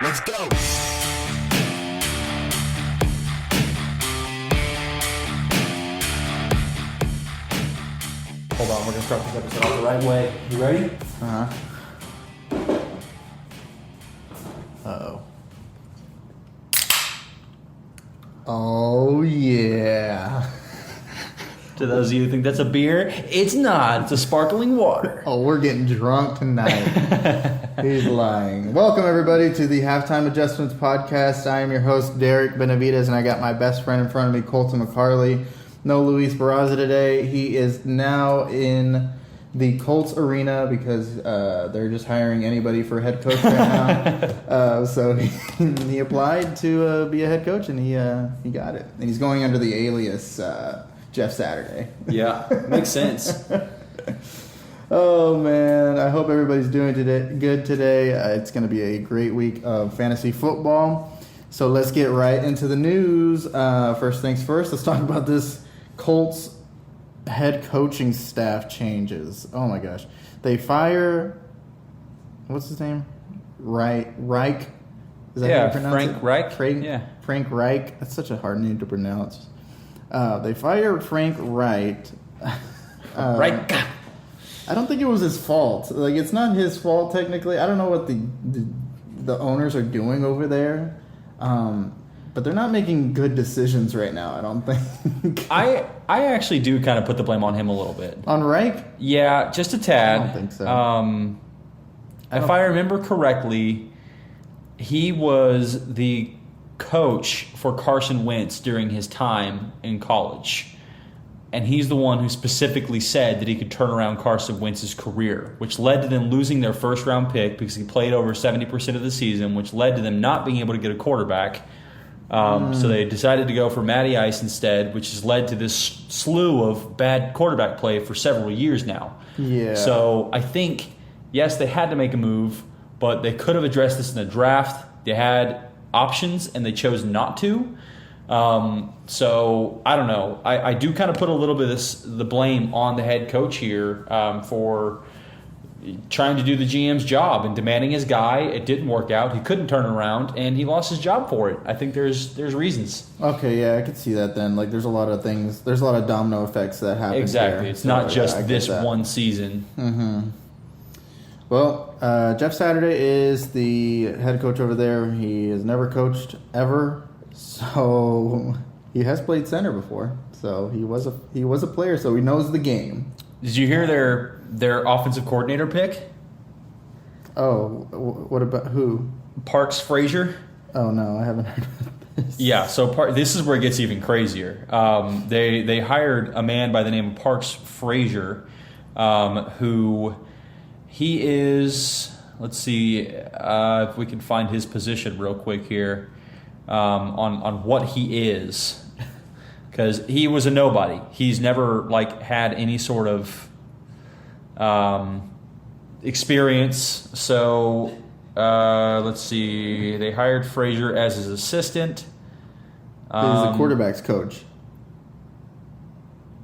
Let's go. Hold on, we're going to start this episode off the right way. You ready? Uh-huh. Uh-oh. Oh, yeah. To those of you who think that's a beer, it's not. It's a sparkling water. Oh, we're getting drunk tonight. He's lying. Welcome, everybody, to the Halftime Adjustments Podcast. I am your host, Derric Benavides, and I got my best friend in front of me, Colton McCarley. No Luis Barraza today. He is now in the Colts arena because they're just hiring anybody for head coach right now. So he applied to be a head coach, and he got it. And he's going under the alias Jeff Saturday. Yeah, makes sense. Oh, man. I hope everybody's doing good today. It's going to be a great week of fantasy football. So let's get right into the news. First things first, let's talk about this Colts head coaching staff changes. Oh, my gosh. They fire, what's his name? Reich. Is that how you pronounce Frank it? Reich. Frank Reich. That's such a hard name to pronounce. They fired Frank Reich. Reich. I don't think it was his fault. Like, it's not his fault technically. I don't know what the owners are doing over there, but they're not making good decisions right now. I don't think. I actually do kind of put the blame on him a little bit. On Reich? Yeah, just a tad. I don't think so. If I remember correctly, he was the coach for Carson Wentz during his time in college. And he's the one who specifically said that he could turn around Carson Wentz's career, which led to them losing their first-round pick because he played over 70% of the season, which led to them not being able to get a quarterback. So they decided to go for Matty Ice instead, which has led to this slew of bad quarterback play for several years now. Yeah. So I think, yes, they had to make a move, but they could have addressed this in the draft. They had options, and they chose not to. So I don't know. I do kind of put a little bit of the blame on the head coach here for trying to do the GM's job and demanding his guy. It didn't work out. He couldn't turn around, and he lost his job for it. I think there's reasons. Okay, yeah, I could see that then. Like, there's a lot of things. There's a lot of domino effects that happen. Exactly. There. It's not just I this get that. one season. Mm-hmm. Well, Jeff Saturday is the head coach over there. He has never coached ever, so he has played center before. So he was a player, so he knows the game. Did you hear their offensive coordinator pick? Oh, what about who? Parks Frazier. Oh no, I haven't heard of this. Yeah, so this is where it gets even crazier. They hired a man by the name of Parks Frazier, who he is. Let's see if we can find his position real quick here on what he is, because he was a nobody. He's never had any sort of experience. So let's see. They hired Frazier as his assistant. He's the quarterback's coach.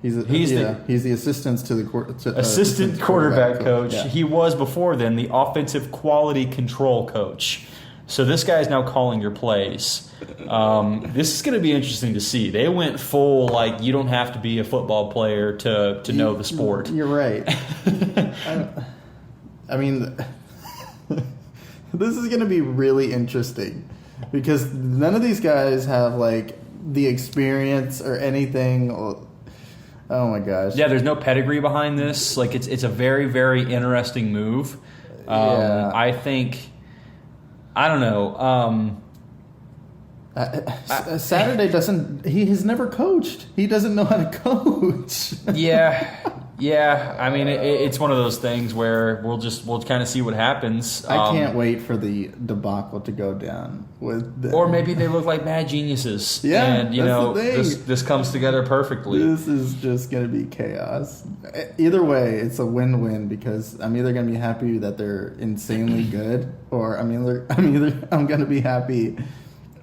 He's the assistant to the assistant quarterback coach. Yeah. He was before then the offensive quality control coach. So this guy is now calling your plays. This is going to be interesting to see. They went full you don't have to be a football player to know the sport. You're right. I mean, this is going to be really interesting because none of these guys have the experience or anything. Oh my gosh. Yeah, there's no pedigree behind this. It's a very, very interesting move. Yeah. I think, I don't know. Saturday he has never coached. He doesn't know how to coach. Yeah. I mean, it's one of those things where we'll kind of see what happens. I can't wait for the debacle to go down with them. Or maybe they look like mad geniuses. Yeah, and that's the thing. this comes together perfectly. This is just going to be chaos. Either way, it's a win-win because I'm either going to be happy that they're insanely good, or I'm going to be happy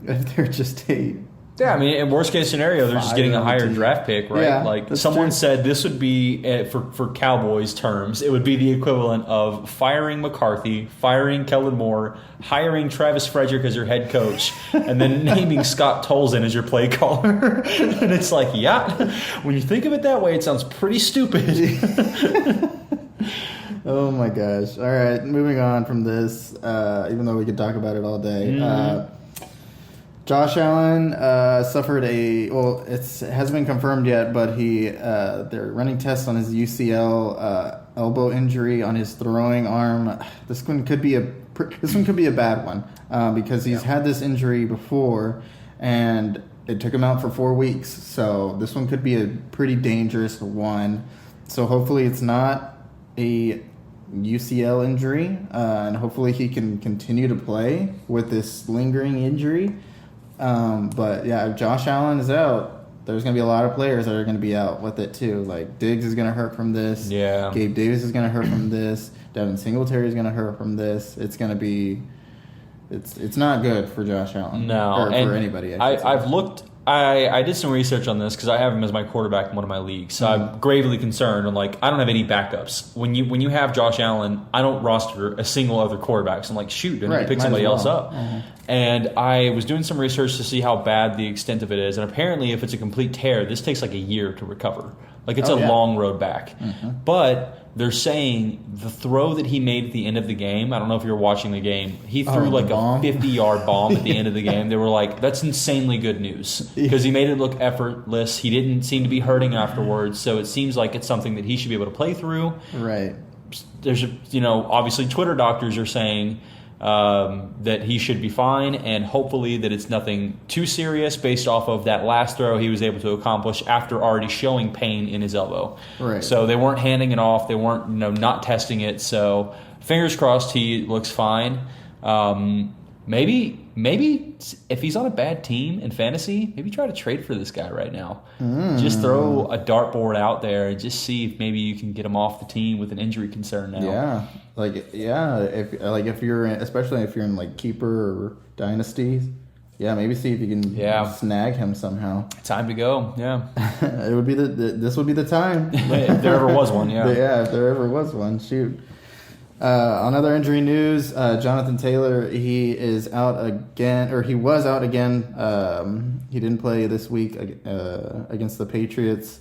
if they're just a Yeah, I mean, in worst case scenario, they're just getting a higher draft pick, right? Yeah, like that's someone true. said, this would be for Cowboys terms, it would be the equivalent of firing McCarthy, firing Kellen Moore, hiring Travis Frederick as your head coach, and then naming Scott Tolzien as your play caller. And it's like, yeah, when you think of it that way, it sounds pretty stupid. Oh my gosh! All right, moving on from this. Even though we could talk about it all day. Josh Allen suffered it hasn't been confirmed yet, but they're running tests on his UCL elbow injury on his throwing arm. This one could be a bad one because he's had this injury before, and it took him out for 4 weeks. So this one could be a pretty dangerous one. So hopefully it's not a UCL injury, and hopefully he can continue to play with this lingering injury. But yeah, if Josh Allen is out, there's going to be a lot of players that are going to be out with it too. Like Diggs is going to hurt from this. Yeah. Gabe Davis is going to hurt from this. Devin Singletary is going to hurt from this. It's going to be, it's not good for Josh Allen. No, or for anybody. I've looked. I did some research on this because I have him as my quarterback in one of my leagues. So I'm gravely concerned. I'm like, I don't have any backups. When you have Josh Allen, I don't roster a single other quarterback. So I'm like, shoot, don't you pick somebody else up? And I was doing some research to see how bad the extent of it is. And apparently, if it's a complete tear, this takes like a year to recover. Like it's long road back. But they're saying the throw that he made at the end of the game, I don't know if you were watching the game, he threw like a 50-yard bomb at the end of the game. They were like, that's insanely good news because he made it look effortless. He didn't seem to be hurting afterwards. So it seems like it's something that he should be able to play through. Right. There's, obviously Twitter doctors are saying that he should be fine, and hopefully that it's nothing too serious based off of that last throw he was able to accomplish after already showing pain in his elbow. Right. So they weren't handing it off. They weren't not testing it. So fingers crossed he looks fine. Maybe if he's on a bad team in fantasy, maybe try to trade for this guy right now. Just throw a dartboard out there and just see if maybe you can get him off the team with an injury concern now. If you're especially if you're in like keeper or dynasties, maybe see if you can snag him somehow. Time to go. Yeah, it would be this would be the time if there ever was one. Yeah, if there ever was one. Shoot. On other injury news, Jonathan Taylor, he is out again, or he was out again. He didn't play this week against the Patriots.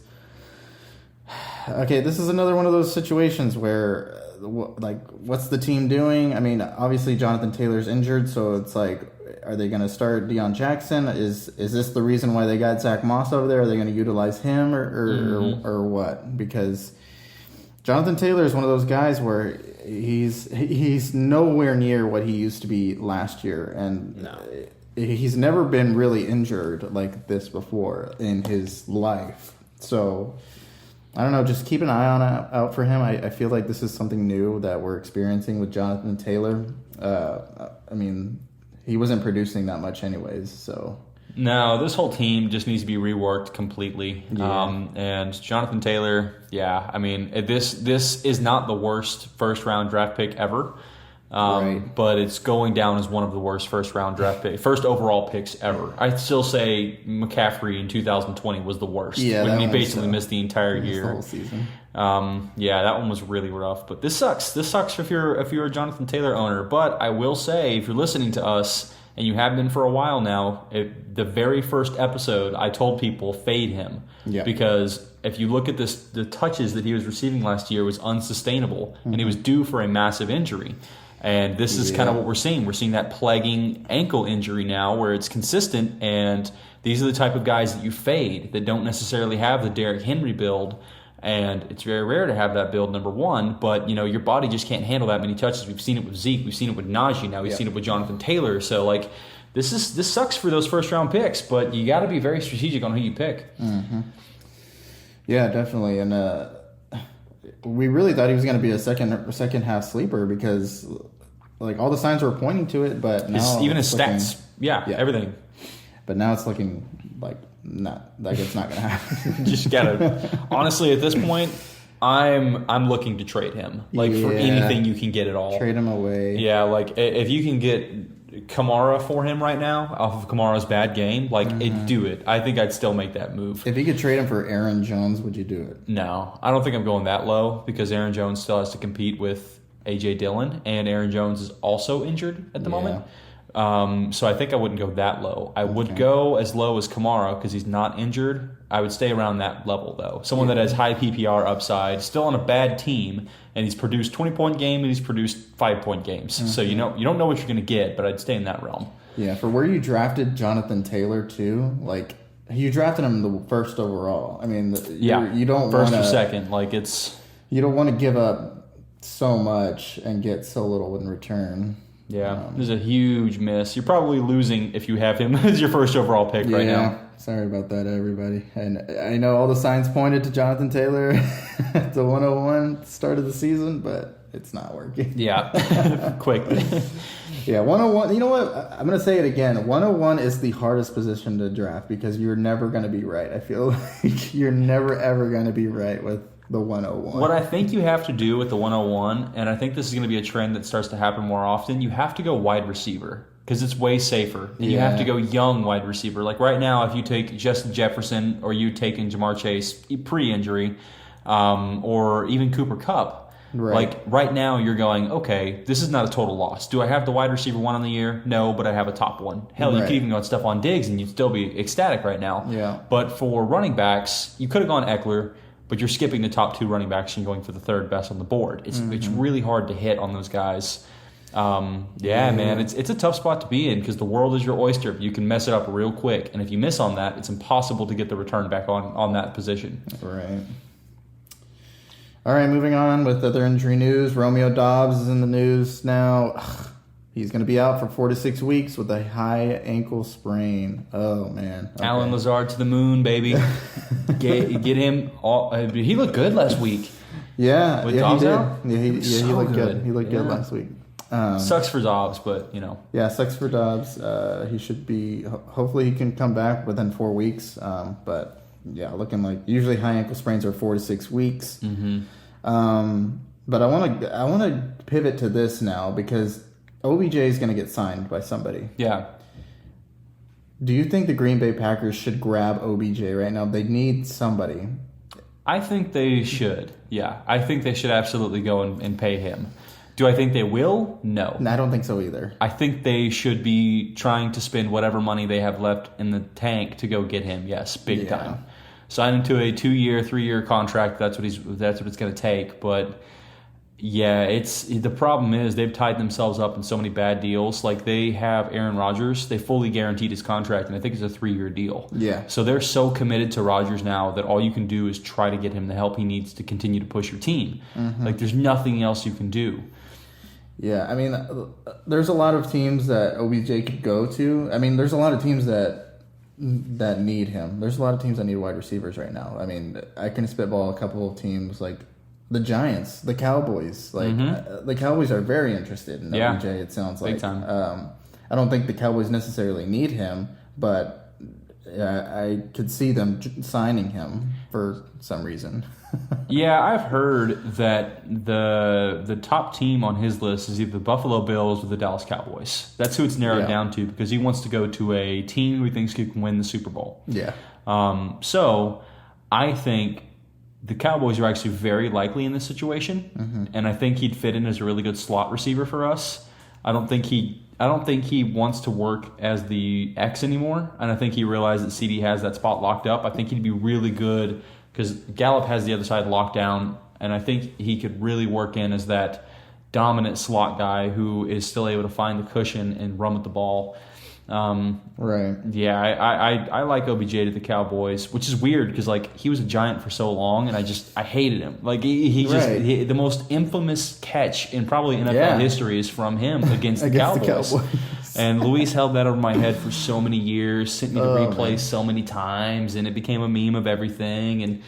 Okay, this is another one of those situations where, what's the team doing? I mean, obviously Jonathan Taylor's injured, so it's like, are they going to start Deion Jackson? Is this the reason why they got Zach Moss over there? Are they going to utilize him or what? Because Jonathan Taylor is one of those guys where he's nowhere near what he used to be last year, and he's never been really injured like this before in his life. So I don't know, just keep an eye out for him. I feel like this is something new that we're experiencing with Jonathan Taylor. I mean, he wasn't producing that much anyways, so. No, this whole team just needs to be reworked completely. Yeah. And Jonathan Taylor, I mean, this is not the worst first-round draft pick ever, right. But it's going down as one of the worst first overall picks ever. I'd still say McCaffrey in 2020 was the worst. Yeah, when he basically missed the entire year. The whole season. That one was really rough. But this sucks. This sucks if you're a Jonathan Taylor owner. But I will say, if you're listening to us, and you have been for a while now, the very first episode, I told people, fade him. Yeah. Because if you look at the touches that he was receiving last year was unsustainable, and he was due for a massive injury. And this is kind of what we're seeing. We're seeing that plaguing ankle injury now where it's consistent, and these are the type of guys that you fade that don't necessarily have the Derrick Henry build. And it's very rare to have that build, number one. But, your body just can't handle that many touches. We've seen it with Zeke. We've seen it with Najee. Now we've seen it with Jonathan Taylor. So, this sucks for those first-round picks. But you got to be very strategic on who you pick. Mm-hmm. Yeah, definitely. And we really thought he was going to be a second half sleeper because, all the signs were pointing to it. But now even his stats. Everything. But now it's looking like it's not going to happen. Just gotta. Honestly, at this point, I'm looking to trade him. For anything you can get at all. Trade him away. Yeah, if you can get Kamara for him right now off of Kamara's bad game, it'd do it. I think I'd still make that move. If you could trade him for Aaron Jones, would you do it? No, I don't think I'm going that low because Aaron Jones still has to compete with A.J. Dillon, and Aaron Jones is also injured at the moment. So I think I wouldn't go that low. I would go as low as Kamara because he's not injured. I would stay around that level, though. Someone that has high PPR upside, still on a bad team, and he's produced 20-point game and he's produced 5-point games. So you don't know what you're going to get, but I'd stay in that realm. Yeah, for where you drafted Jonathan Taylor, too, you drafted him the first overall. I mean, you don't first wanna, or second. You don't want to give up so much and get so little in return. Yeah, there's a huge miss. You're probably losing if you have him as your first overall pick right now. Sorry about that, everybody. And I know all the signs pointed to Jonathan Taylor at the 101 at the start of the season, but it's not working. Yeah, quickly. Yeah, 101. You know what? I'm going to say it again. 101 is the hardest position to draft because you're never going to be right. I feel like you're never, ever going to be right with the 101. What I think you have to do with the 101, and I think this is going to be a trend that starts to happen more often, you have to go wide receiver because it's way safer. And you have to go young wide receiver. Like right now, if you take Justin Jefferson or you take in Jamar Chase pre-injury or even Cooper Kupp, right now you're going, okay, this is not a total loss. Do I have the wide receiver one on the year? No, but I have a top one. Hell, you could even go on Stephon Diggs and you'd still be ecstatic right now. Yeah. But for running backs, you could have gone Eckler, but you're skipping the top two running backs and going for the third best on the board. It's really hard to hit on those guys. Man, it's a tough spot to be in because the world is your oyster. You can mess it up real quick, and if you miss on that, it's impossible to get the return back on that position. Right. All right, moving on with other injury news. Romeo Doubs is in the news now. He's going to be out for 4 to 6 weeks with a high ankle sprain. Oh, man. Okay. Alan Lazard to the moon, baby. get him. He looked good last week. Yeah, he did. Yeah, he looked good. He looked good last week. Sucks for Dobbs, but, Yeah, sucks for Dobbs. He should be... Hopefully he can come back within 4 weeks. But, yeah, looking like... Usually high ankle sprains are 4 to 6 weeks. Mm-hmm. But I want to pivot to this now because... OBJ is going to get signed by somebody. Yeah. Do you think the Green Bay Packers should grab OBJ right now? They need somebody. I think they should. Yeah. I think they should absolutely go and pay him. Do I think they will? No. I don't think so either. I think they should be trying to spend whatever money they have left in the tank to go get him. Yes, big time. Sign him to a 2-year, 3-year contract. That's what it's going to take. But yeah, the problem is they've tied themselves up in so many bad deals. Like they have Aaron Rodgers, they fully guaranteed his contract, and I think it's a 3-year deal. Yeah. So they're so committed to Rodgers now that all you can do is try to get him the help he needs to continue to push your team. Mm-hmm. Like there's nothing else you can do. Yeah, I mean, there's a lot of teams that OBJ could go to. I mean, there's a lot of teams that need him. There's a lot of teams that need wide receivers right now. I mean, I can spitball a couple of teams like the Giants, the Cowboys. Like the Cowboys are very interested in OBJ. It sounds like big time. I don't think the Cowboys necessarily need him, but I could see them signing him for some reason. Yeah, I've heard that the top team on his list is either the Buffalo Bills or the Dallas Cowboys. That's who it's narrowed down to because he wants to go to a team who he thinks can win the Super Bowl. Yeah. So I think the Cowboys are actually very likely in this situation, and I think he'd fit in as a really good slot receiver for us. I don't think he wants to work as the X anymore, and I think he realized that CD has that spot locked up. I think he'd be really good because Gallup has the other side locked down, and I think he could really work in as that dominant slot guy who is still able to find the cushion and run with the ball. Right. Yeah, I like OBJ to the Cowboys, which is weird because like he was a Giant for so long, and I hated him. Like the most infamous catch in probably NFL history is from him against the Cowboys. And Luis held that over my head for so many years, sent me to replay so many times, and it became a meme of everything. And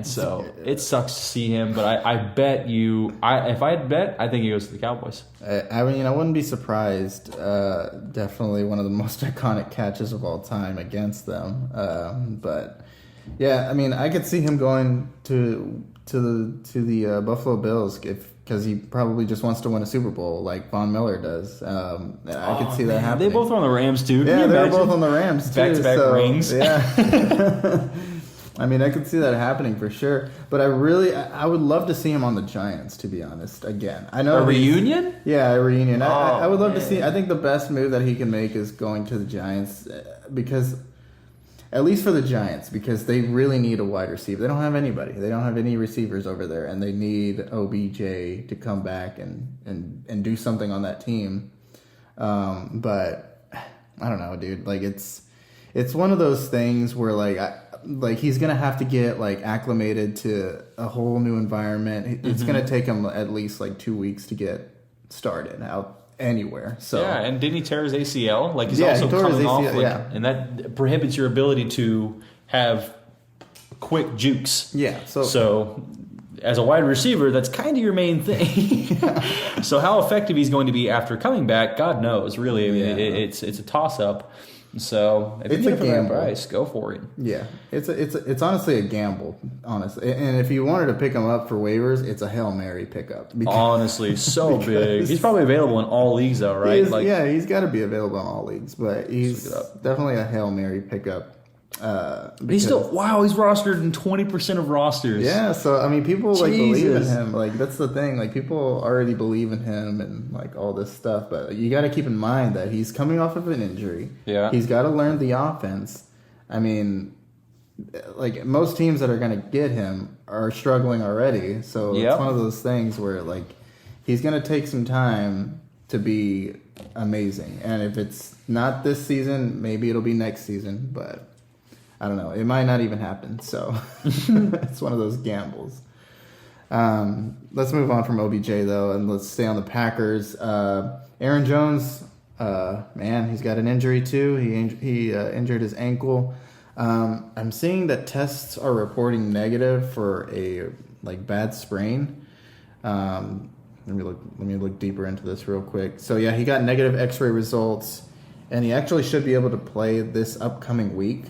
so it sucks to see him, but I bet you, if I had bet, I think he goes to the Cowboys. I mean, I wouldn't be surprised. Definitely one of the most iconic catches of all time against them. But yeah, I mean, I could see him going to the Buffalo Bills because he probably just wants to win a Super Bowl like Von Miller does. I could see that happening. They both were on the Rams too. Yeah, they're both on the Rams too. Back-to-back rings. Yeah. I mean, I could see that happening for sure. But I would love to see him on the Giants, to be honest. Again, I know a reunion. Yeah, a reunion. I would love man. to see. I think the best move that he can make is going to the Giants because. At least for the Giants, because they really need a wide receiver. They don't have anybody. They don't have any receivers over there, and they need OBJ to come back and do something on that team. But I don't know, dude. Like it's one of those things where like he's gonna have to get like acclimated to a whole new environment. It's gonna take him at least like 2 weeks to get started out anywhere. So yeah, and didn't he tear his ACL? Like he's he also tore his coming off, ACL, and that prohibits your ability to have quick jukes. Yeah. So as a wide receiver, that's kind of your main thing. So how effective he's going to be after coming back, God knows. Really, I mean, it's a toss up. So if it's you a get it for gamble. that price, go for it. Yeah, it's honestly a gamble, honestly. And if you wanted to pick him up for waivers, it's a Hail Mary pickup. Honestly, so big. He's probably available in all leagues, though, right? He's got to be available in all leagues, but he's definitely a Hail Mary pickup. He's still he's rostered in 20% of rosters. Yeah, so I mean, people like believe in him. Like that's the thing. Like people already believe in him and like all this stuff. But you got to keep in mind that he's coming off of an injury. Yeah, he's got to learn the offense. I mean, like most teams that are going to get him are struggling already. So it's one of those things where like he's going to take some time to be amazing. And if it's not this season, maybe it'll be next season. But I don't know. It might not even happen. So it's one of those gambles. Let's move on from OBJ, though, and let's stay on the Packers. Aaron Jones, man, he's got an injury, too. He injured his ankle. I'm seeing that tests are reporting negative for a bad sprain. Let me look deeper into this real quick. So, yeah, he got negative X-ray results, and he actually should be able to play this upcoming week.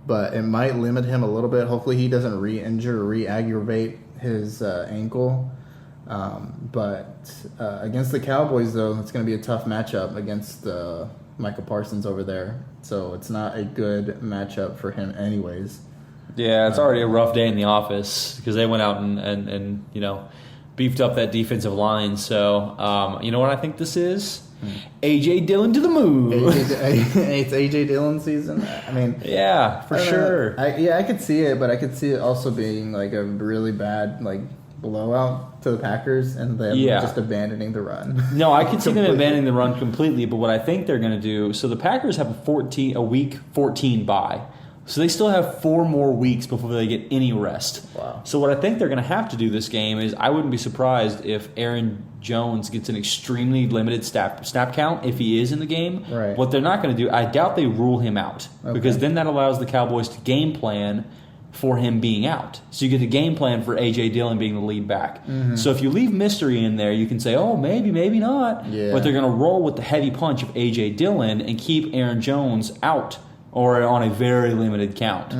But it might limit him a little bit. Hopefully he doesn't re-injure or re-aggravate his ankle. But against the Cowboys, though, it's going to be a tough matchup against Micah Parsons over there. So it's not a good matchup for him anyways. Yeah, it's already a rough day in the office because they went out and beefed up that defensive line. So you know what I think this is? A.J. Dillon to the moon. It's A.J. Dillon season. I mean, yeah, for sure. I could see it, but I could see it also being like a really bad blowout to the Packers and them just abandoning the run. No, I could see them abandoning the run completely. But what I think they're going to do, so the Packers have a week 14 bye. So they still have 4 more weeks before they get any rest. Wow. So what I think they're going to have to do this game is I wouldn't be surprised if Aaron Jones gets an extremely limited snap count if he is in the game. Right. What they're not going to do, I doubt they rule him out. Okay. Because then that allows the Cowboys to game plan for him being out. So you get the game plan for A.J. Dillon being the lead back. Mm-hmm. So if you leave mystery in there, you can say, oh, maybe not. Yeah. But they're going to roll with the heavy punch of A.J. Dillon and keep Aaron Jones out or on a very limited count.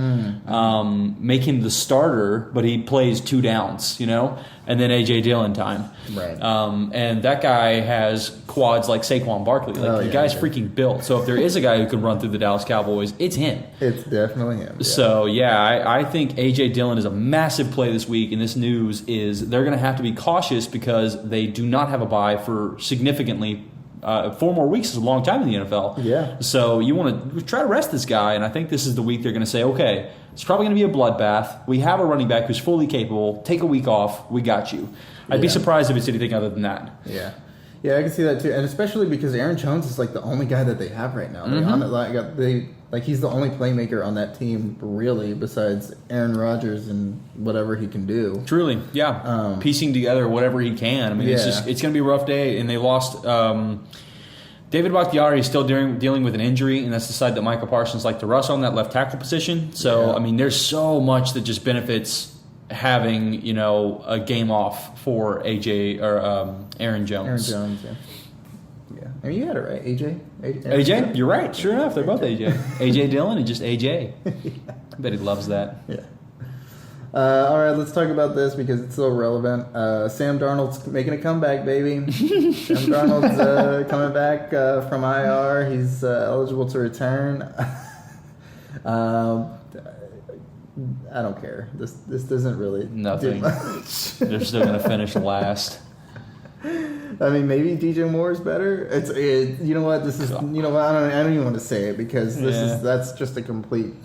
Make him the starter, but he plays 2 downs, and then A.J. Dillon time. Right. And that guy has quads like Saquon Barkley. The guy's freaking built. So if there is a guy who can run through the Dallas Cowboys, it's him. It's definitely him. Yeah. So, I think A.J. Dillon is a massive play this week, and this news is they're going to have to be cautious because they do not have a bye for significantly 4 more weeks is a long time in the NFL. Yeah. So you want to try to rest this guy, and I think this is the week they're going to say, okay, it's probably going to be a bloodbath. We have a running back who's fully capable. Take a week off. We got you. I'd be surprised if it's anything other than that. Yeah. Yeah, I can see that too, and especially because Aaron Jones is the only guy that they have right now. He's the only playmaker on that team, really, besides Aaron Rodgers and whatever he can do. Truly, yeah. Piecing together whatever he can. I mean, it's going to be a rough day, and they lost. David Bakhtiari is still dealing with an injury, and that's the side that Micah Parsons like to rush on, that left tackle position. So, I mean, there's so much that just benefits having a game off for AJ or Aaron Jones. Aaron Jones, yeah. I mean, you had it right, AJ. AJ, you're right. Sure enough, they're both AJ. AJ Dillon and just AJ. I bet he loves that. Yeah. All right, let's talk about this because it's so relevant. Sam Darnold's making a comeback, baby. Sam Darnold's coming back from IR. He's eligible to return. I don't care. This doesn't really Nothing. do much. They're still going to finish last. I mean, maybe DJ Moore is better. You know what? This is. You know what? I don't even want to say it because that's just a complete.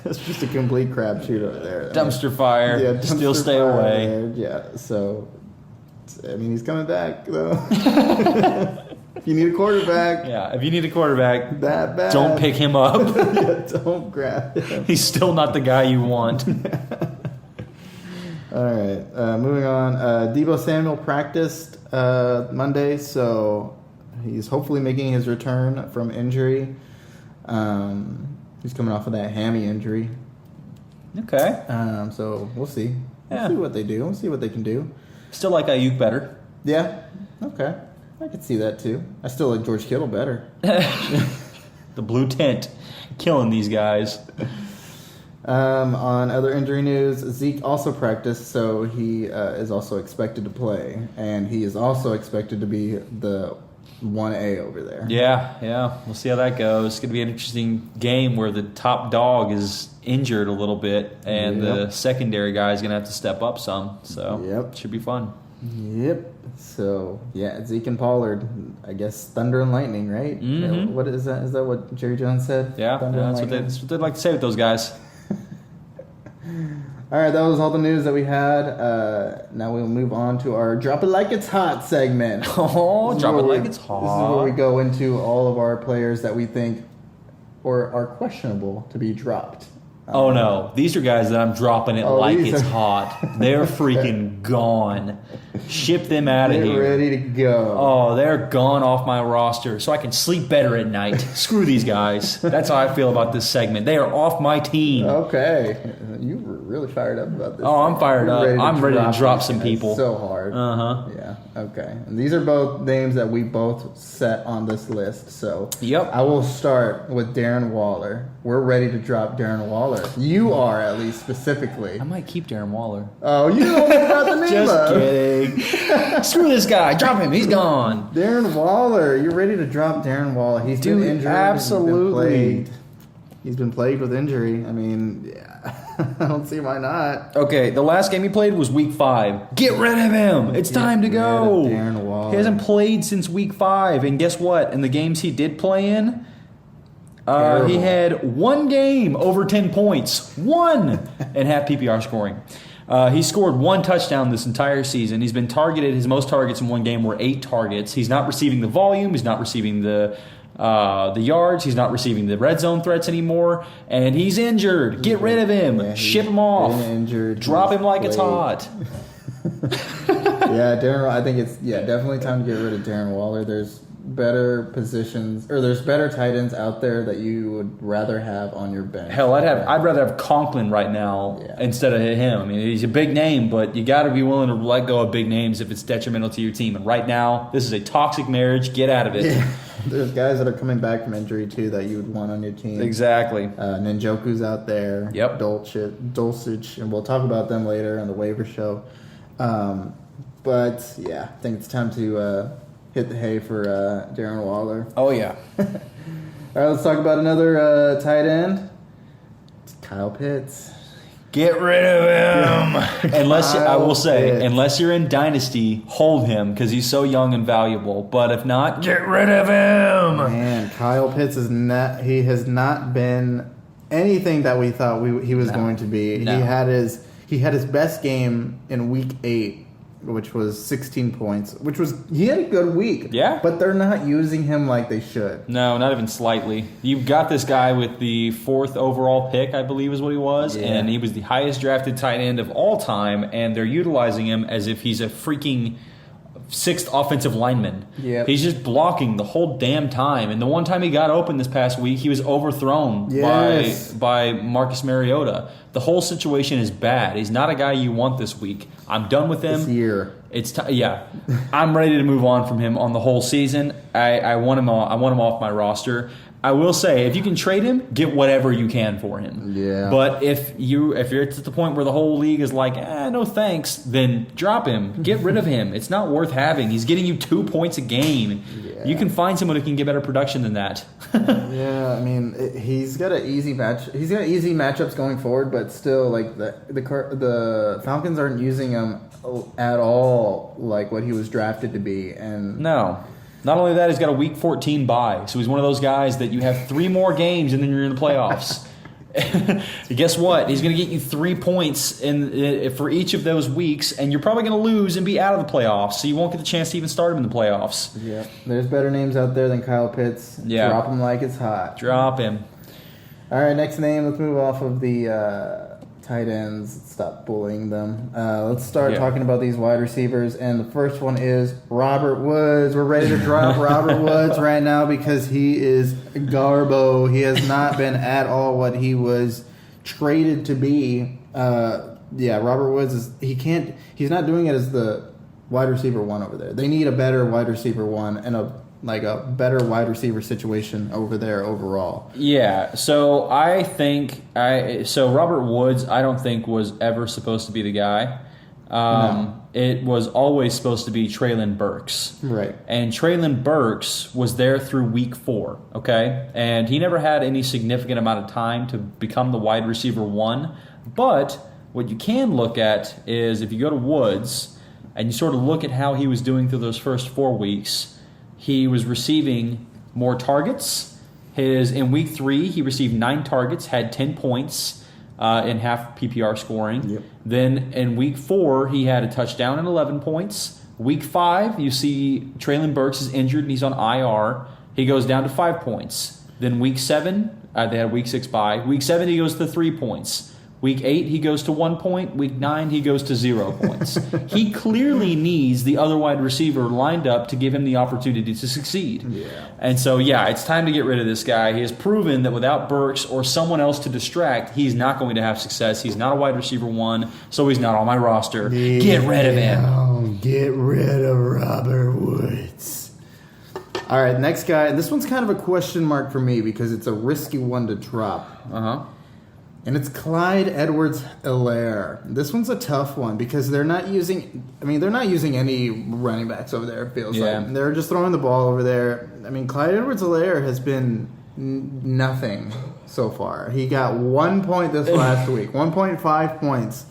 It's just a complete crapshoot over there. Dumpster fire. Yeah, Still stay away. There. Yeah. So, I mean, he's coming back though. If you need a quarterback. Yeah. If you need a quarterback, that bad. don't pick him up. Yeah, don't grab him. He's still not the guy you want. All right, moving on. Deebo Samuel practiced Monday, so he's hopefully making his return from injury. He's coming off of that hammy injury. Okay. So we'll see. Yeah. We'll see what they do. We'll see what they can do. Still like Ayuk better. Yeah. Okay. I could see that too. I still like George Kittle better. The blue tent. Killing these guys. On other injury news, Zeke also practiced, so he is also expected to play, and he is also expected to be the 1A over there. Yeah. We'll see how that goes. It's going to be an interesting game where the top dog is injured a little bit, and the secondary guy is going to have to step up some. So it should be fun. Yep. So, yeah, Zeke and Pollard, I guess thunder and lightning, right? Mm-hmm. What is that? Is that what Jerry Jones said? Yeah, that's what they'd like to say with those guys. All right, that was all the news that we had. Now we'll move on to our Drop It Like It's Hot segment. Oh, Drop It Like It's Hot. This is where we go into all of our players that we think or are questionable to be dropped. Oh, no. These are guys that I'm dropping it like it's hot. They're freaking gone. Ship them out of here. Get ready to go. Oh, they're gone off my roster so I can sleep better at night. Screw these guys. That's how I feel about this segment. They are off my team. Okay. You were really fired up about this. Oh, I'm fired up. I'm ready to drop some people. So hard. Uh-huh. Yeah. Okay. And these are both names that we both set on this list. So I will start with Darren Waller. We're ready to drop Darren Waller. You are, at least, specifically. I might keep Darren Waller. Oh, you don't got the name Just kidding. Screw this guy. Drop him. He's gone. Darren Waller. You're ready to drop Darren Waller. He's been injured. Absolutely. He's been plagued with injury. I mean, I don't see why not. Okay, the last game he played was week 5. Get rid of him. It's time to go. Darren Waller. He hasn't played since week 5. And guess what? In the games he did play in, he had one game over 10 points. One! And half PPR scoring. He scored one touchdown this entire season. He's been targeted. His most targets in one game were 8 targets. He's not receiving the volume. He's not receiving the yards. He's not receiving the red zone threats anymore. And he's injured. Get rid of him. Yeah, ship him off. Injured. Drop him like it's hot. Yeah, Darren. I think it's definitely time to get rid of Darren Waller. There's better positions, or there's better tight ends out there that you would rather have on your bench. Hell, I'd rather have Conklin right now instead of him. I mean, he's a big name, but you got to be willing to let go of big names if it's detrimental to your team. And right now, this is a toxic marriage. Get out of it. Yeah. There's guys that are coming back from injury too that you would want on your team. Exactly. Ninjoku's out there. Yep. Dulcich, and we'll talk about them later on the waiver show. But yeah, I think it's time to hit the hay for Darren Waller. Oh yeah. All right, let's talk about another tight end. It's Kyle Pitts. Get rid of him. Unless you're in Dynasty, hold him because he's so young and valuable. But if not, get rid of him. Man, Kyle Pitts has not been anything that we thought he was going to be. No. He had his best game in week 8, which was 16 points. He had a good week. Yeah. But they're not using him like they should. No, not even slightly. You've got this guy with the 4th overall pick, I believe is what he was, and he was the highest drafted tight end of all time, and they're utilizing him as if he's a freaking 6th offensive lineman. Yep. He's just blocking the whole damn time. And the one time he got open this past week, he was overthrown by Marcus Mariota. The whole situation is bad. He's not a guy you want this week. I'm done with him. This year. It's I'm ready to move on from him on the whole season. I want him off my roster. I will say, if you can trade him, get whatever you can for him. Yeah. But if you're at the point where the whole league is like, no thanks, then drop him. Get rid of him. It's not worth having. He's getting you 2 points a game. Yeah. You can find someone who can get better production than that. Yeah, I mean, he's got easy matchups going forward, but still, like the Falcons aren't using him at all like what he was drafted to be, and no. Not only that, he's got a Week 14 bye. So he's one of those guys that you have 3 more games and then you're in the playoffs. Guess what? He's going to get you 3 points for each of those weeks, and you're probably going to lose and be out of the playoffs. So you won't get the chance to even start him in the playoffs. Yeah, there's better names out there than Kyle Pitts. Yeah. Drop him like it's hot. Drop him. All right, next name. Let's move off of the tight ends. Stop bullying them. Let's start talking about these wide receivers, and the first one is Robert Woods. We're ready to drop Robert Woods right now because he is garbo. He has not been at all what he was traded to be. Robert Woods he's not doing it as the wide receiver 1 over there. They need a better wide receiver 1 and a better wide receiver situation over there overall. Yeah, so Robert Woods I don't think was ever supposed to be the guy. No. It was always supposed to be Treylon Burks. Right. And Treylon Burks was there through week 4, okay? And he never had any significant amount of time to become the wide receiver 1. But what you can look at is if you go to Woods and you sort of look at how he was doing through those first 4 weeks, he was receiving more targets. In week 3, he received 9 targets, had 10 points in half PPR scoring. Yep. Then in week 4, he had a touchdown and 11 points. Week 5, you see Treylon Burks is injured and he's on IR. He goes down to 5 points. Then week 7, they had a week 6 bye. Week 7, he goes to 3 points. Week 8, he goes to 1 point. Week 9, he goes to 0 points. He clearly needs the other wide receiver lined up to give him the opportunity to succeed. Yeah. And so, it's time to get rid of this guy. He has proven that without Burks or someone else to distract, he's not going to have success. He's not a wide receiver 1, so he's not on my roster. Get rid of him. Get rid of Robert Woods. All right, next guy. This one's kind of a question mark for me because it's a risky one to drop. Uh-huh. And it's Clyde Edwards-Helaire. This one's a tough one because they're not using any running backs over there, it feels like. They're just throwing the ball over there. I mean, Clyde Edwards-Helaire has been nothing so far. He got 1 point this last week, 1.5 points.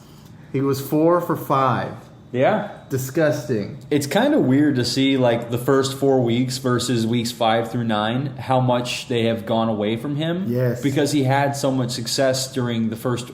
He was 4 for 5. Yeah. Disgusting. It's kind of weird to see the first 4 weeks versus weeks 5 through 9, how much they have gone away from him. Yes. Because he had so much success during the first,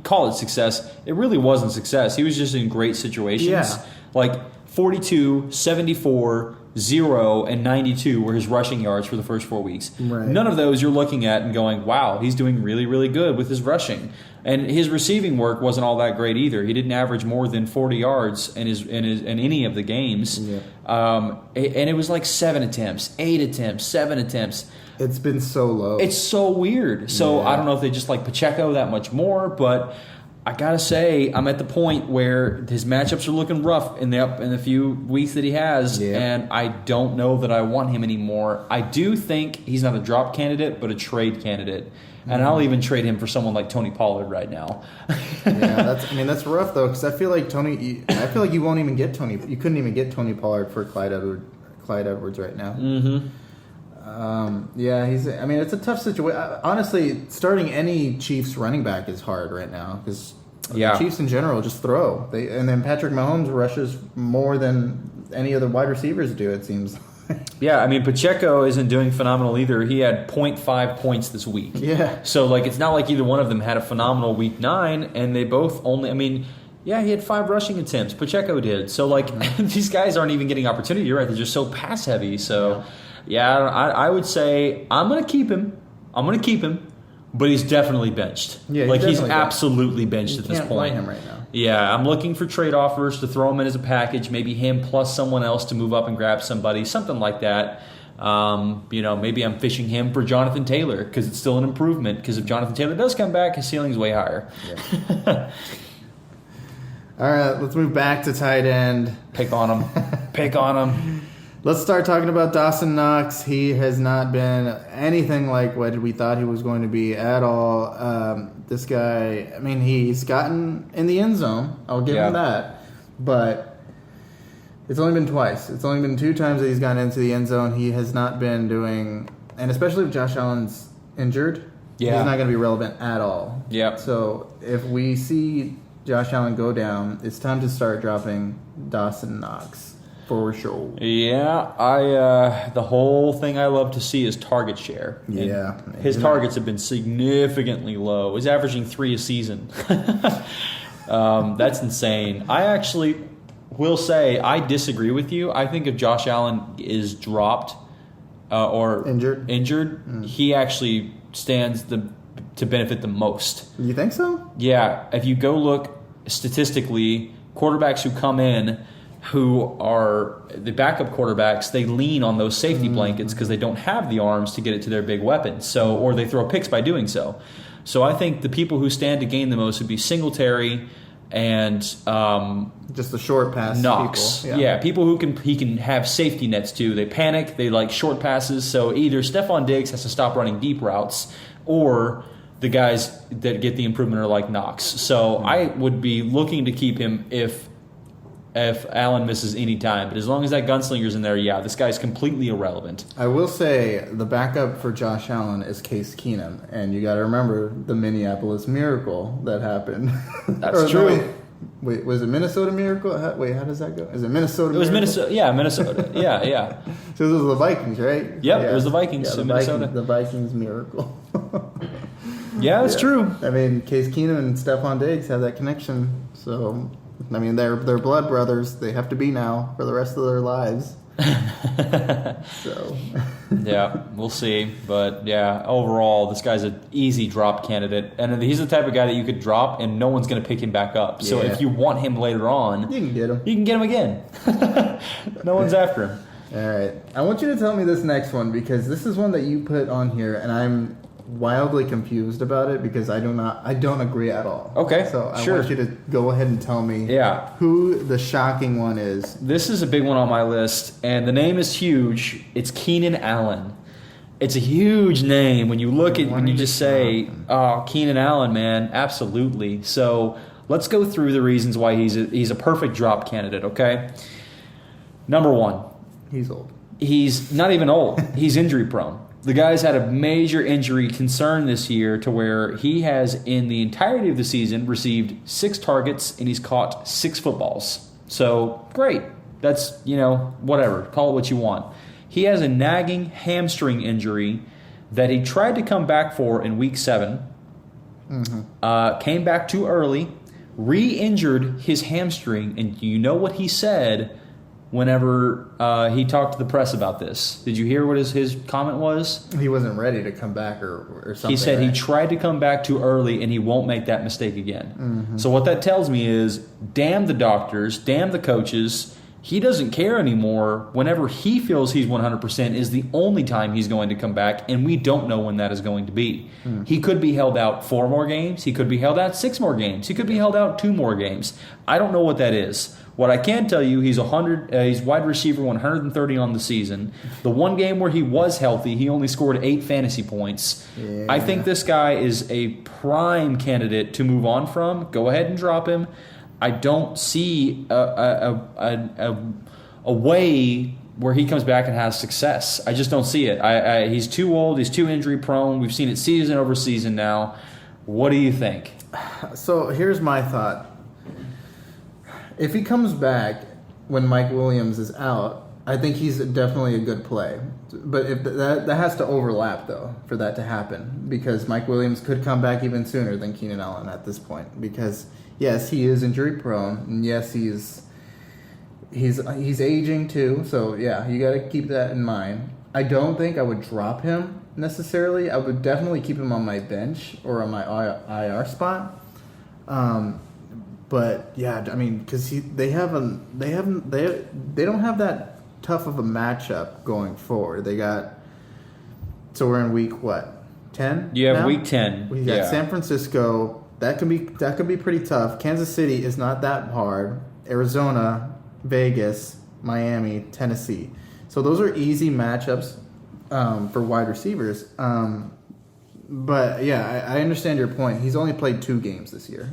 call it success. It really wasn't success. He was just in great situations. Yeah. 42, 74, 0, and 92 were his rushing yards for the first 4 weeks. Right. None of those you're looking at and going, wow, he's doing really, really good with his rushing. And his receiving work wasn't all that great either. He didn't average more than 40 yards in any of the games. Yeah. And it was 7 attempts, 8 attempts, 7 attempts. It's been so low. It's so weird. So I don't know if they just like Pacheco that much more, but I gotta say I'm at the point where his matchups are looking rough in the few weeks that he has, and I don't know that I want him anymore. I do think he's not a drop candidate, but a trade candidate. And I'll even trade him for someone like Tony Pollard right now. That's rough though, because I feel like you won't even get Tony. You couldn't even get Tony Pollard for Clyde Edwards right now. Mm-hmm. It's a tough situation. Honestly, starting any Chiefs running back is hard right now because the Chiefs in general just throw. And then Patrick Mahomes rushes more than any other wide receivers do. It seems. Yeah, Pacheco isn't doing phenomenal either. He had 0.5 points this week. Yeah. So, it's not like either one of them had a phenomenal week 9, and they both only, he had 5 rushing attempts. Pacheco did. So, these guys aren't even getting opportunity, right? They're just so pass-heavy. So, I would say I'm going to keep him. But he's definitely benched. Yeah, he's absolutely benched at this point. You can't play him right now. Yeah, I'm looking for trade offers to throw him in as a package, maybe him plus someone else to move up and grab somebody, something like that. Maybe I'm fishing him for Jonathan Taylor because it's still an improvement. Because if Jonathan Taylor does come back, his ceiling's way higher. Yeah. All right, let's move back to tight end. Pick on him. Let's start talking about Dawson Knox. He has not been anything like what we thought he was going to be at all. This guy, I mean, he's gotten in the end zone. I'll give him that. But it's only been twice. It's only been 2 times that he's gotten into the end zone. He has not been doing, and especially if Josh Allen's injured, he's not going to be relevant at all. Yeah. So if we see Josh Allen go down, it's time to start dropping Dawson Knox. For sure. Yeah, the whole thing I love to see is target share. Yeah. And his targets have been significantly low. He's averaging 3 a season. That's insane. I actually will say I disagree with you. I think if Josh Allen is dropped or injured, he actually stands to benefit the most. You think so? Yeah. If you go look statistically, quarterbacks who come in who are the backup quarterbacks, they lean on those safety blankets because they don't have the arms to get it to their big weapons. So, or they throw picks by doing so. So I think the people who stand to gain the most would be Singletary and just the short pass Knox. People. Yeah, people who he can have safety nets too. They panic. They like short passes. So either Stephon Diggs has to stop running deep routes, or the guys that get the improvement are like Knox. So I would be looking to keep him if Allen misses any time. But as long as that gunslinger's in there, this guy's completely irrelevant. I will say the backup for Josh Allen is Case Keenum. And you got to remember the Minneapolis Miracle that happened. That's true. Wait, was it Minnesota Miracle? Wait, how does that go? Is it Minnesota Miracle? It was Minnesota. Yeah, Minnesota. Yeah. So it was the Vikings, right? Yep, it was the Vikings in Minnesota. The Vikings Miracle. Yeah, that's true. I mean, Case Keenum and Stephon Diggs have that connection. So... I mean, they're blood brothers. They have to be now for the rest of their lives. So, yeah, we'll see. But yeah, overall, this guy's an easy drop candidate, and he's the type of guy that you could drop, and no one's going to pick him back up. So if you want him later on, you can get him. You can get him again. No one's after him. All right, I want you to tell me this next one because this is one that you put on here, and I'm wildly confused about it because I don't agree at all. Okay, so I want you to go ahead and tell me who the shocking one is. This is a big one on my list, and the name is huge. It's Keenan Allen. It's a huge name when you look at when you just say, "Oh, Keenan Allen, man, absolutely." So let's go through the reasons why he's a perfect drop candidate. Okay, number one, he's old. He's not even old. He's injury prone. The guy's had a major injury concern this year to where he has, in the entirety of the season, received 6 targets and he's caught 6 footballs. So, great. That's, whatever. Call it what you want. He has a nagging hamstring injury that he tried to come back for in Week 7. Came back too early, re-injured his hamstring, and you know what he said whenever he talked to the press about this. Did you hear what his comment was? He wasn't ready to come back or something. He said he tried to come back too early and he won't make that mistake again. So what that tells me is, damn the doctors, damn the coaches. He doesn't care anymore. Whenever he feels he's 100% is the only time he's going to come back, and we don't know when that is going to be. He could be held out 4 more games. He could be held out 6 more games. He could be held out 2 more games. I don't know what that is. What I can tell you, he's wide receiver 130 on the season. The one game where he was healthy, he only scored 8 fantasy points. Yeah. I think this guy is a prime candidate to move on from. Go ahead and drop him. I don't see a way where he comes back and has success. I just don't see it. He's too old. He's too injury prone. We've seen it season over season now. What do you think? So here's my thought. If he comes back when Mike Williams is out, I think he's definitely a good play. But if that has to overlap, though, for that to happen. Because Mike Williams could come back even sooner than Keenan Allen at this point. Because, yes, he is injury prone. And, yes, he's aging, too. So, yeah, you got to keep that in mind. I don't think I would drop him necessarily. I would definitely keep him on my bench or on my IR spot. But yeah, I mean, because they don't have that tough of a matchup going forward. So we're in week what, 10? You have week 10. We got San Francisco. That could be pretty tough. Kansas City is not that hard. Arizona, Vegas, Miami, Tennessee. So those are easy matchups for wide receivers. But yeah, I understand your point. He's only played 2 games this year.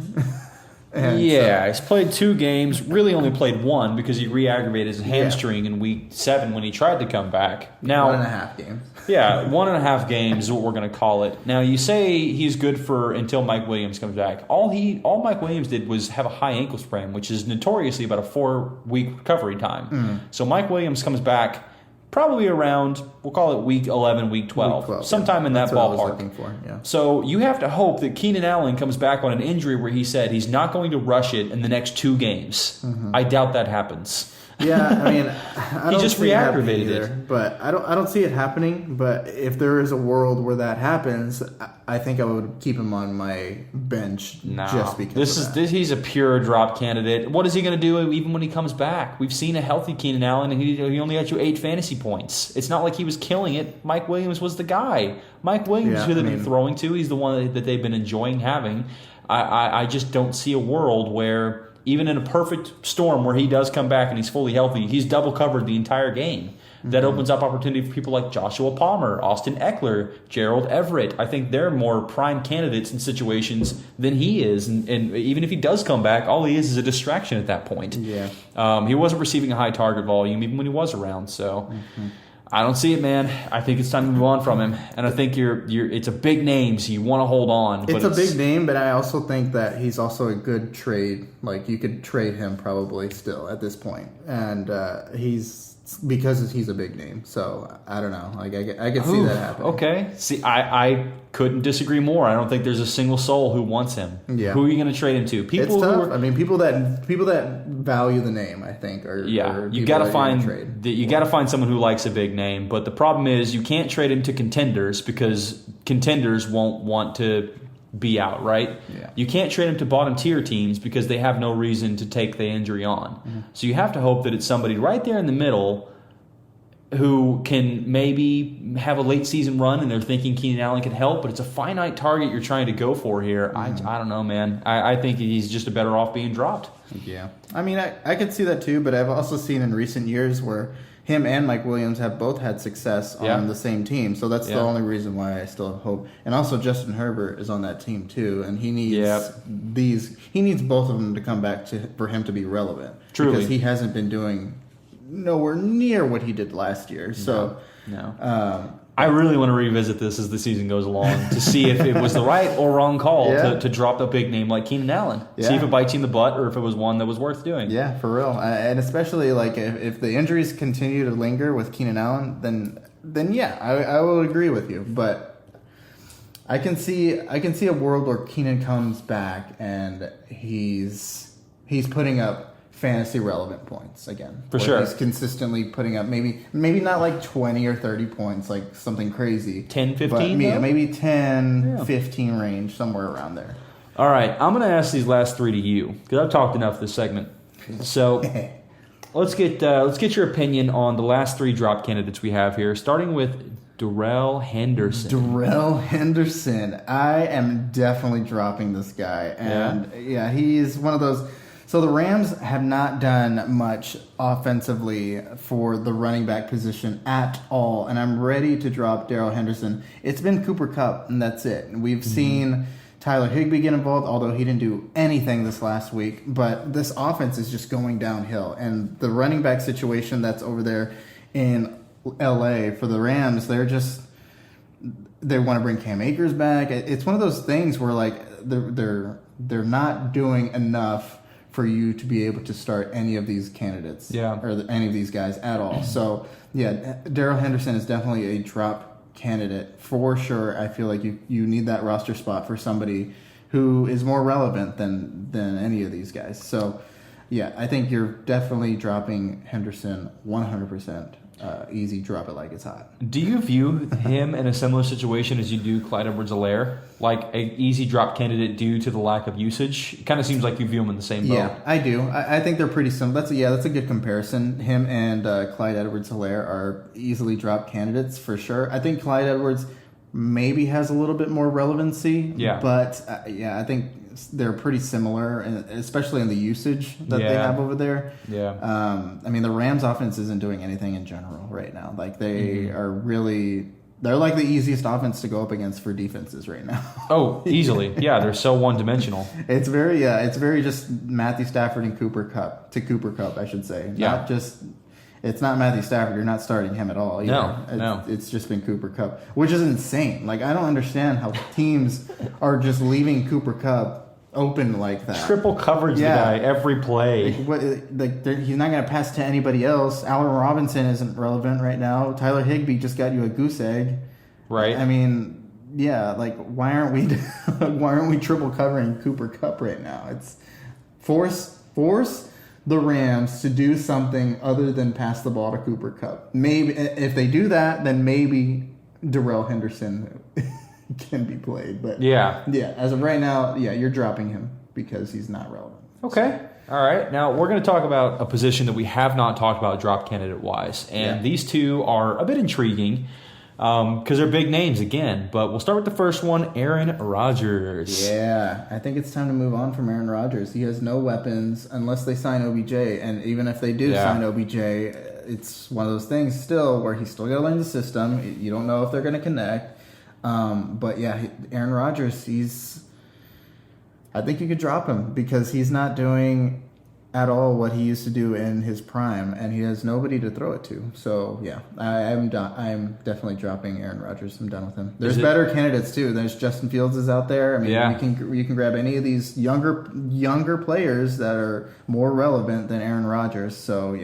He's played 2 games. Really, only played 1 because he re-aggravated his hamstring in week 7 when he tried to come back. Now 1.5 games. 1.5 games is what we're going to call it. Now you say he's good for until Mike Williams comes back. All Mike Williams did was have a high ankle sprain, which is notoriously about a 4-week recovery time. So Mike Williams comes back probably around, we'll call it week 11, week 12, sometime in that ballpark. What I was looking for, yeah. So you have to hope that Keenan Allen comes back on an injury where he said he's not going to rush it in the next 2 games. I doubt that happens. Yeah, I mean, I he just re-aggravated it. But I don't see it happening. But if there is a world where that happens, I think I would keep him on my bench just because he's a pure drop candidate. What is he going to do even when he comes back? We've seen a healthy Keenan Allen, and he only got you 8 fantasy points. It's not like he was killing it. Mike Williams was the guy. Mike Williams, who they've been throwing to, he's the one that they've been enjoying having. I just don't see a world where, even in a perfect storm where he does come back and he's fully healthy, he's double covered the entire game. That opens up opportunity for people like Joshua Palmer, Austin Eckler, Gerald Everett. I think they're more prime candidates in situations than he is. And even if he does come back, all he is a distraction at that point. Yeah. He wasn't receiving a high target volume even when he was around. So I don't see it, man. I think it's time to move on from him. And I think it's a big name, so you want to hold on. It's a big name, but I also think that he's also a good trade. Like, you could trade him probably still at this point. And because he's a big name. So, I don't know. Like, I could see that happening. Okay. See, I couldn't disagree more. I don't think there's a single soul who wants him. Yeah. Who are you going to trade him to? It's tough. People that value the name, I think, you got to find someone who likes a big name. But the problem is you can't trade him to contenders because contenders won't want to be out, right? Yeah. You can't trade him to bottom tier teams because they have no reason to take the injury on. So you have to hope that it's somebody right there in the middle who can maybe have a late season run and they're thinking Keenan Allen can help, but it's a finite target you're trying to go for here. I don't know, man. I think he's just better off being dropped. Yeah. I mean, I could see that too, but I've also seen in recent years where him and Mike Williams have both had success on the same team. So that's the only reason why I still have hope. And also Justin Herbert is on that team too, and he needs he needs both of them to come back for him to be relevant. Truly. Because he hasn't been doing nowhere near what he did last year. So no. I really want to revisit this as the season goes along to see if it was the right or wrong call to drop a big name like Keenan Allen. See if it bites you in the butt or if it was one that was worth doing. Yeah, for real. And especially like if the injuries continue to linger with Keenan Allen, then I will agree with you. But I can see a world where Keenan comes back and he's putting up fantasy relevant points again. For sure. He's consistently putting up maybe not like 20 or 30 points, like something crazy. 10, 15? But maybe 10, 15 range, somewhere around there. All right. I'm going to ask these last 3 to you because I've talked enough this segment. So let's get your opinion on the last 3 drop candidates we have here, starting with Darrell Henderson. Darrell Henderson. I am definitely dropping this guy. And he's one of those. So the Rams have not done much offensively for the running back position at all, and I'm ready to drop Darrell Henderson. It's been Cooper Kupp, and that's it. We've seen Tyler Higbee get involved, although he didn't do anything this last week, but this offense is just going downhill, and the running back situation that's over there in LA for the Rams, they want to bring Cam Akers back. It's one of those things where like they're not doing enough for you to be able to start any of these candidates or any of these guys at all. So, Darrell Henderson is definitely a drop candidate for sure. I feel like you need that roster spot for somebody who is more relevant than any of these guys. So, I think you're definitely dropping Henderson 100%. Easy, drop it like it's hot. Do you view him in a similar situation as you do Clyde Edwards-Helaire? Like an easy drop candidate due to the lack of usage? It kind of seems like you view him in the same boat. Yeah, I do. I think they're pretty similar. That's a good comparison. Him and Clyde Edwards-Helaire are easily drop candidates for sure. I think Clyde Edwards maybe has a little bit more relevancy. Yeah. But, I think they're pretty similar, especially in the usage that they have over there. Yeah. I mean, the Rams offense isn't doing anything in general right now. Like, they are really... They're like the easiest offense to go up against for defenses right now. Oh, easily. Yeah, they're so one-dimensional. It's very just Matthew Stafford and Cooper Kupp, I should say. Yeah. It's not Matthew Stafford. You're not starting him at all either. No. It's just been Cooper Kupp, which is insane. Like, I don't understand how teams are just leaving Cooper Kupp open like that. Triple coverage the guy every play. He's not going to pass to anybody else. Allen Robinson isn't relevant right now. Tyler Higbee just got you a goose egg. Right. I mean, like, why aren't we triple covering Cooper Kupp right now? It's force the Rams to do something other than pass the ball to Cooper Kupp. Maybe if they do that, then maybe Darrell Henderson can be played. But as of right now, you're dropping him because he's not relevant. Okay. All right. Now we're going to talk about a position that we have not talked about drop candidate wise, and these two are a bit intriguing because they're big names again. But we'll start with the first one, Aaron Rodgers. Yeah, I think it's time to move on from Aaron Rodgers. He has no weapons unless they sign OBJ, and even if they do sign OBJ, it's one of those things still where he's still got to learn the system. You don't know if they're going to connect. But Aaron Rodgers, I think you could drop him because he's not doing at all what he used to do in his prime, and he has nobody to throw it to. So I'm definitely dropping Aaron Rodgers. I'm done with him. There's better candidates too. There's Justin Fields is out there. I mean, you can grab any of these younger players that are more relevant than Aaron Rodgers. So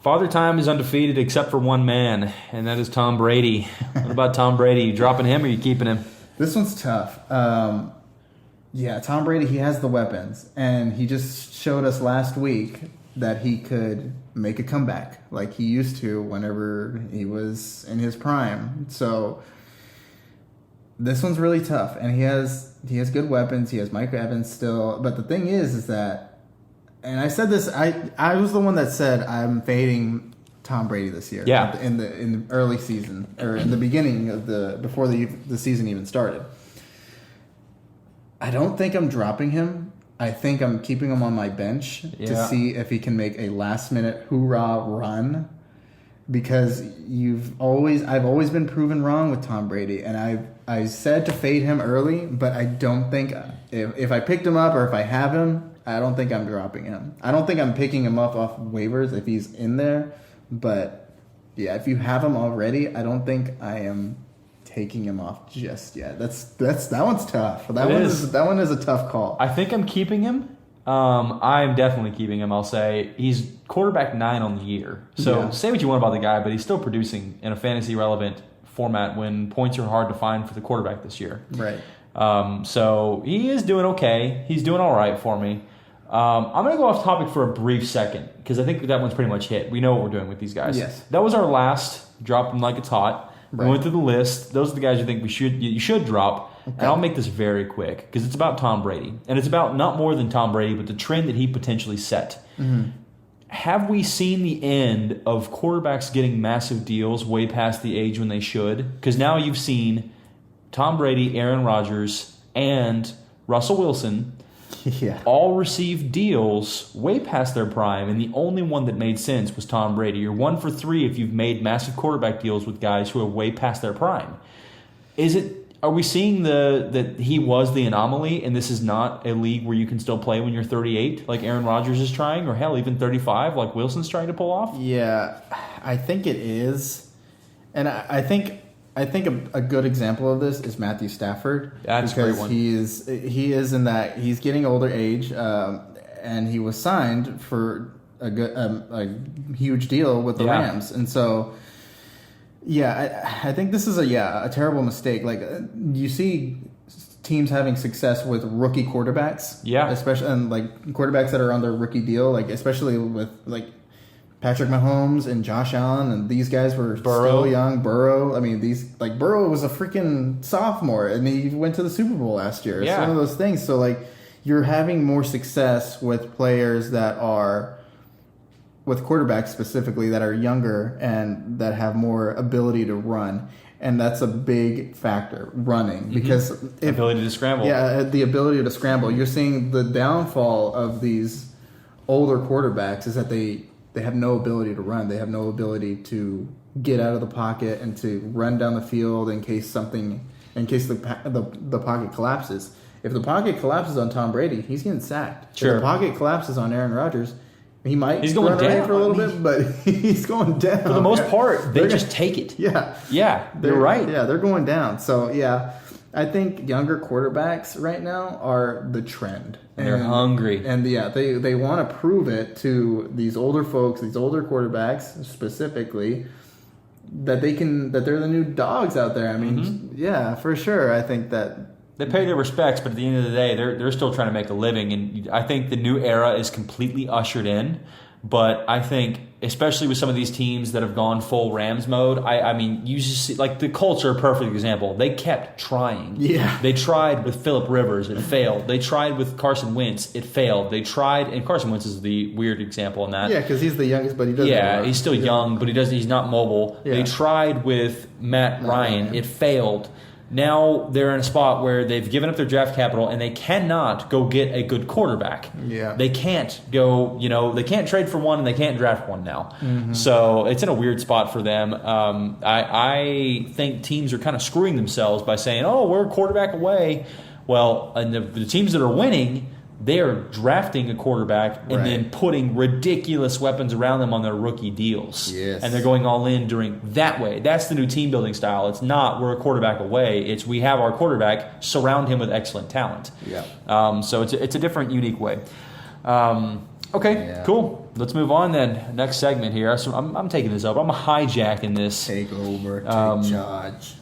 Father Time is undefeated except for one man, and that is Tom Brady. What about Tom Brady? You dropping him or you keeping him? This one's tough. Tom Brady, he has the weapons, and he just showed us last week that he could make a comeback like he used to whenever he was in his prime. So this one's really tough, and he has good weapons. He has Mike Evans still, but the thing is that, and I said this, I was the one that said I'm fading Tom Brady this year. Yeah. In the early season, or in the beginning of before the season even started. I don't think I'm dropping him. I think I'm keeping him on my bench to see if he can make a last minute hoorah run. Because I've always been proven wrong with Tom Brady, and I said to fade him early, but I don't think if I picked him up or if I have him, I don't think I'm dropping him. I don't think I'm picking him up off waivers if he's in there. But if you have him already, I don't think I am taking him off just yet. That one's tough. That one is a tough call. I think I'm keeping him. I'm definitely keeping him. I'll say he's quarterback 9 on the year. So say what you want about the guy, but he's still producing in a fantasy relevant format when points are hard to find for the quarterback this year. Right. So he is doing okay. He's doing all right for me. I'm going to go off topic for a brief second because I think that one's pretty much hit. We know what we're doing with these guys. Yes. That was our last drop them like it's hot. Right. We went through the list. Those are the guys you think you should drop. Okay. And I'll make this very quick because it's about Tom Brady. And it's about not more than Tom Brady, but the trend that he potentially set. Mm-hmm. Have we seen the end of quarterbacks getting massive deals way past the age when they should? Because now you've seen Tom Brady, Aaron Rodgers, and Russell Wilson all receive deals way past their prime, and the only one that made sense was Tom Brady. You're 1 for 3 if you've made massive quarterback deals with guys who are way past their prime. Are we seeing that he was the anomaly, and this is not a league where you can still play when you're 38, like Aaron Rodgers is trying, or hell, even 35, like Wilson's trying to pull off? Yeah, I think it is, and I think a good example of this is Matthew Stafford. That's a great one. He is in that he's getting older age, and he was signed for a huge deal with the Rams, and so. Yeah, I think this is a terrible mistake. Like you see teams having success with rookie quarterbacks, especially and like quarterbacks that are on their rookie deal, like especially with like Patrick Mahomes and Josh Allen, and these guys were still young. Burrow, I mean, Burrow was a freaking sophomore, and he went to the Super Bowl last year. It's one of those things. So like you're having more success with players that are. With quarterbacks specifically that are younger and that have more ability to run. And that's a big factor, running. Because ability to scramble. Yeah, the ability to scramble. You're seeing the downfall of these older quarterbacks is that they have no ability to run. They have no ability to get out of the pocket and to run down the field in case the pocket collapses. If the pocket collapses on Tom Brady, he's getting sacked. Sure. If the pocket collapses on Aaron Rodgers, he's going run away down for a little bit, but he's going down. For the most part, they just take it. Yeah. Yeah, you're right. Yeah, they're going down. So, yeah, I think younger quarterbacks right now are the trend. And they're hungry. And, yeah, they want to prove it to these older folks, these older quarterbacks specifically, that they're the new dogs out there. I mean, yeah, for sure. I think that they pay their respects, but at the end of the day, they're still trying to make a living. And I think the new era is completely ushered in. But I think, especially with some of these teams that have gone full Rams mode, I mean, you just see, like the Colts are a perfect example. They kept trying. Yeah. They tried with Phillip Rivers. It failed. They tried with Carson Wentz. It failed. They tried, and Carson Wentz is the weird example in that. Yeah, because he's the youngest, but he doesn't. Yeah, he's still young, but he's not mobile. Yeah. They tried with Matt Ryan. It failed. Now they're in a spot where they've given up their draft capital and they cannot go get a good quarterback. Yeah. They can't go, they can't trade for one and they can't draft one now. Mm-hmm. So it's in a weird spot for them. I think teams are kind of screwing themselves by saying, oh, we're a quarterback away. Well, and the teams that are winning, they are drafting a quarterback and then putting ridiculous weapons around them on their rookie deals. Yes. And they're going all in during that way. That's the new team building style. It's not we're a quarterback away. It's we have our quarterback, surround him with excellent talent. Yeah. So it's a different, unique way. Okay, cool. Let's move on then. Next segment here. So I'm taking this up. I'm hijacking this. Take over. Take charge.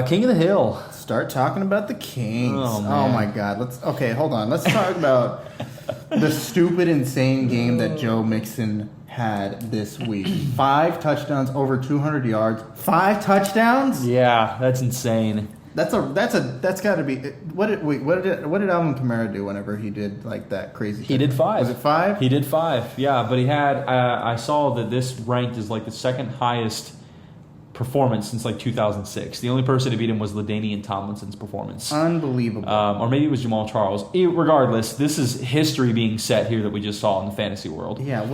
King of the Hill. Start talking about the Kings. Oh, man. Oh my God. Hold on. Let's talk about the stupid, insane game that Joe Mixon had this week. 5 touchdowns, over 200 yards. 5 touchdowns? Yeah, that's insane. That's got to be. What did Alvin Kamara do whenever he did like that crazy? He did 5. Was it 5? He did 5. Yeah, but he had. I saw that this ranked as like the second highest performance since like 2006. The only person to beat him was LaDainian Tomlinson's performance. Unbelievable. Or maybe it was Jamal Charles. Regardless, this is history being set here that we just saw in the fantasy world. Yeah,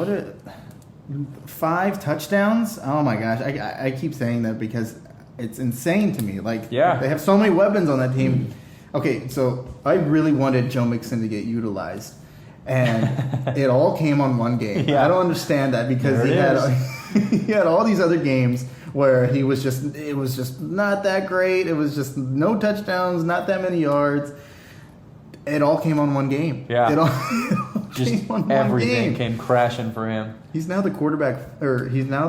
5 touchdowns? Oh my gosh. I keep saying that because it's insane to me. Like, they have so many weapons on that team. Okay, so I really wanted Joe Mixon to get utilized. And it all came on one game. Yeah. I don't understand that because he had all these other games where it was just not that great. It was just no touchdowns, not that many yards. It all came on one game. Yeah. It all just on everything one game. came crashing for him. He's now the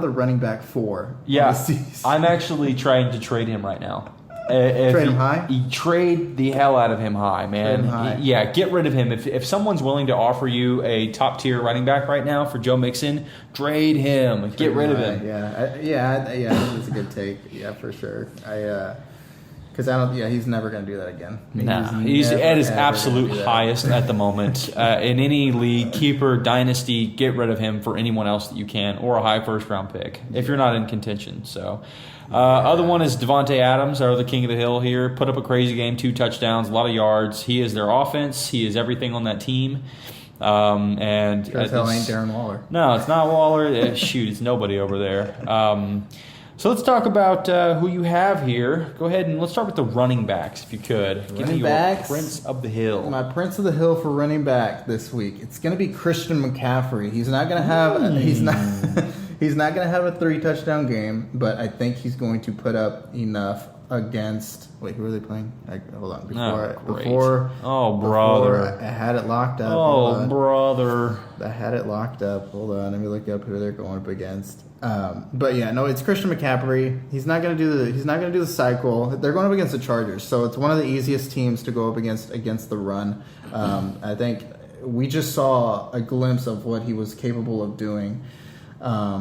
running back 4. Yeah. I'm actually trying to trade him right now. Trade him high? You trade the hell out of him high, man. Trade him high. Yeah, get rid of him. If someone's willing to offer you a top-tier running back right now for Joe Mixon, trade him. Get rid of him. Yeah, that's a good take. Yeah, for sure. He's never going to do that again. He's at his absolute highest at the moment. In any league, keeper, dynasty, get rid of him for anyone else that you can, or a high first-round pick if you're not in contention. So, other one is Devontae Adams, our other king of the hill here. Put up a crazy game, 2 touchdowns, a lot of yards. He is their offense. He is everything on that team. And that ain't Darren Waller. No, it's not Waller. Shoot, it's nobody over there. So let's talk about who you have here. Go ahead and let's start with the running backs, if you could. Give me your Prince of the Hill. My Prince of the Hill for running back this week. It's going to be Christian McCaffrey. He's not going to have. He's not going to have a 3-touchdown game, but I think he's going to put up enough against. Wait, who are they playing? Hold on. Before. I had it locked up. Oh, brother. I had it locked up. Hold on. Let me look up who they're going up against. But yeah, no, it's Christian McCaffrey. He's not going to do the cycle. They're going up against the Chargers, so it's one of the easiest teams to go up against the run. I think we just saw a glimpse of what he was capable of doing. The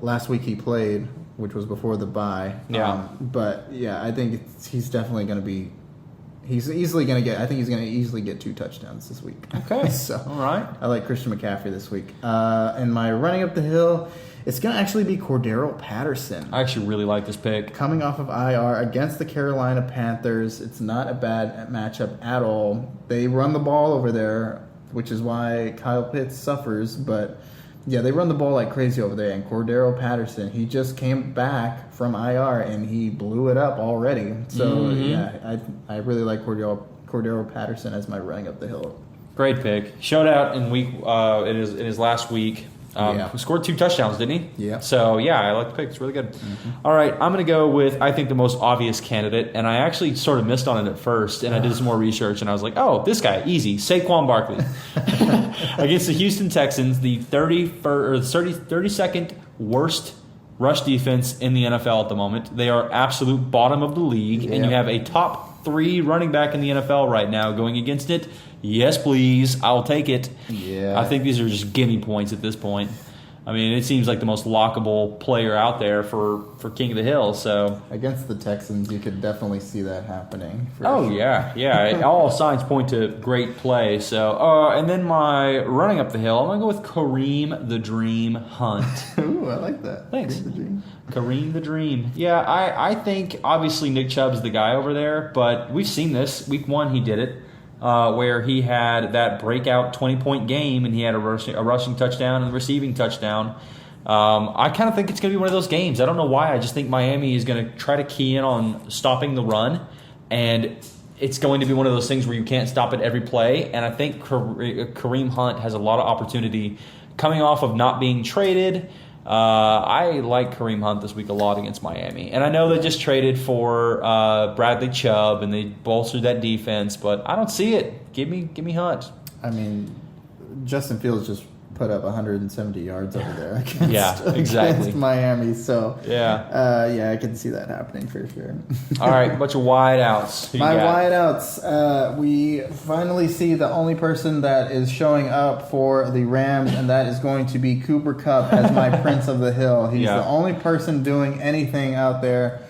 last week he played, which was before the bye. Yeah. But yeah, I think he's definitely going to be. He's easily going to get. I think he's going to easily get 2 touchdowns this week. Okay. So all right. I like Christian McCaffrey this week. And my running up the hill It's going to actually be Cordero Patterson. I actually really like this pick. Coming off of IR against the Carolina Panthers. It's not a bad matchup at all. They run the ball over there, which is why Kyle Pitts suffers. But, yeah, they run the ball like crazy over there. And Cordero Patterson, he just came back from IR, and he blew it up already. So, yeah, I really like Cordero Patterson as my running up the hill. Great pick. Showed out in his last week. He scored 2 touchdowns, didn't he? Yeah. So, yeah, I like the pick. It's really good. All right, I'm going to go with, I think, the most obvious candidate, and I actually sort of missed on it at first, and I did some more research, and I was like, oh, this guy, easy, Saquon Barkley. Against the Houston Texans, the 32nd worst rush defense in the NFL at the moment. They are absolute bottom of the league, and you have a top 3 running back in the NFL right now going against it. Yes, please. I'll take it. Yeah. I think these are just gimme points at this point. I mean, it seems like the most lockable player out there for King of the Hill. So against the Texans, you could definitely see that happening. Sure. Yeah. All signs point to great play. So, and then my running up the hill, I'm gonna go with Kareem the Dream Hunt. Ooh, I like that. Thanks, Kareem the Dream. Yeah, I think obviously Nick Chubb's the guy over there, but we've seen this. Week 1, he did it. Where he had that breakout 20-point game, and he had a rushing touchdown and a receiving touchdown. I kind of think it's going to be one of those games. I don't know why. I just think Miami is going to try to key in on stopping the run, and it's going to be one of those things where you can't stop it every play. And I think Kareem Hunt has a lot of opportunity coming off of not being traded. I like Kareem Hunt this week a lot against Miami. And I know they just traded for Bradley Chubb and they bolstered that defense, but I don't see it. Give me Hunt. I mean, Justin Fields just put up 170 yards over there against Miami. So, I can see that happening for sure. All right, a bunch of wideouts. My wideouts, we finally see the only person that is showing up for the Rams, and that is going to be Cooper Kupp as my Prince of the Hill. He's the only person doing anything out there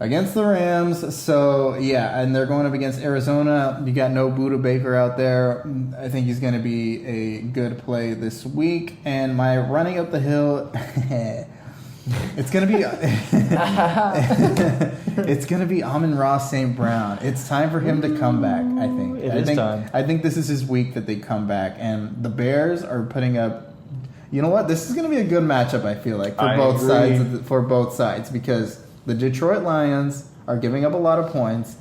against the Rams. So, and they're going up against Arizona. You got no Buda Baker out there. I think he's going to be a good play this week. And my running up the hill, it's going to be Amon-Ra St. Brown. It's time for him to come back, I think. I think this is his week that they come back. And the Bears are putting up, you know what? This is going to be a good matchup, I feel like, for both sides because the Detroit Lions are giving up a lot of points,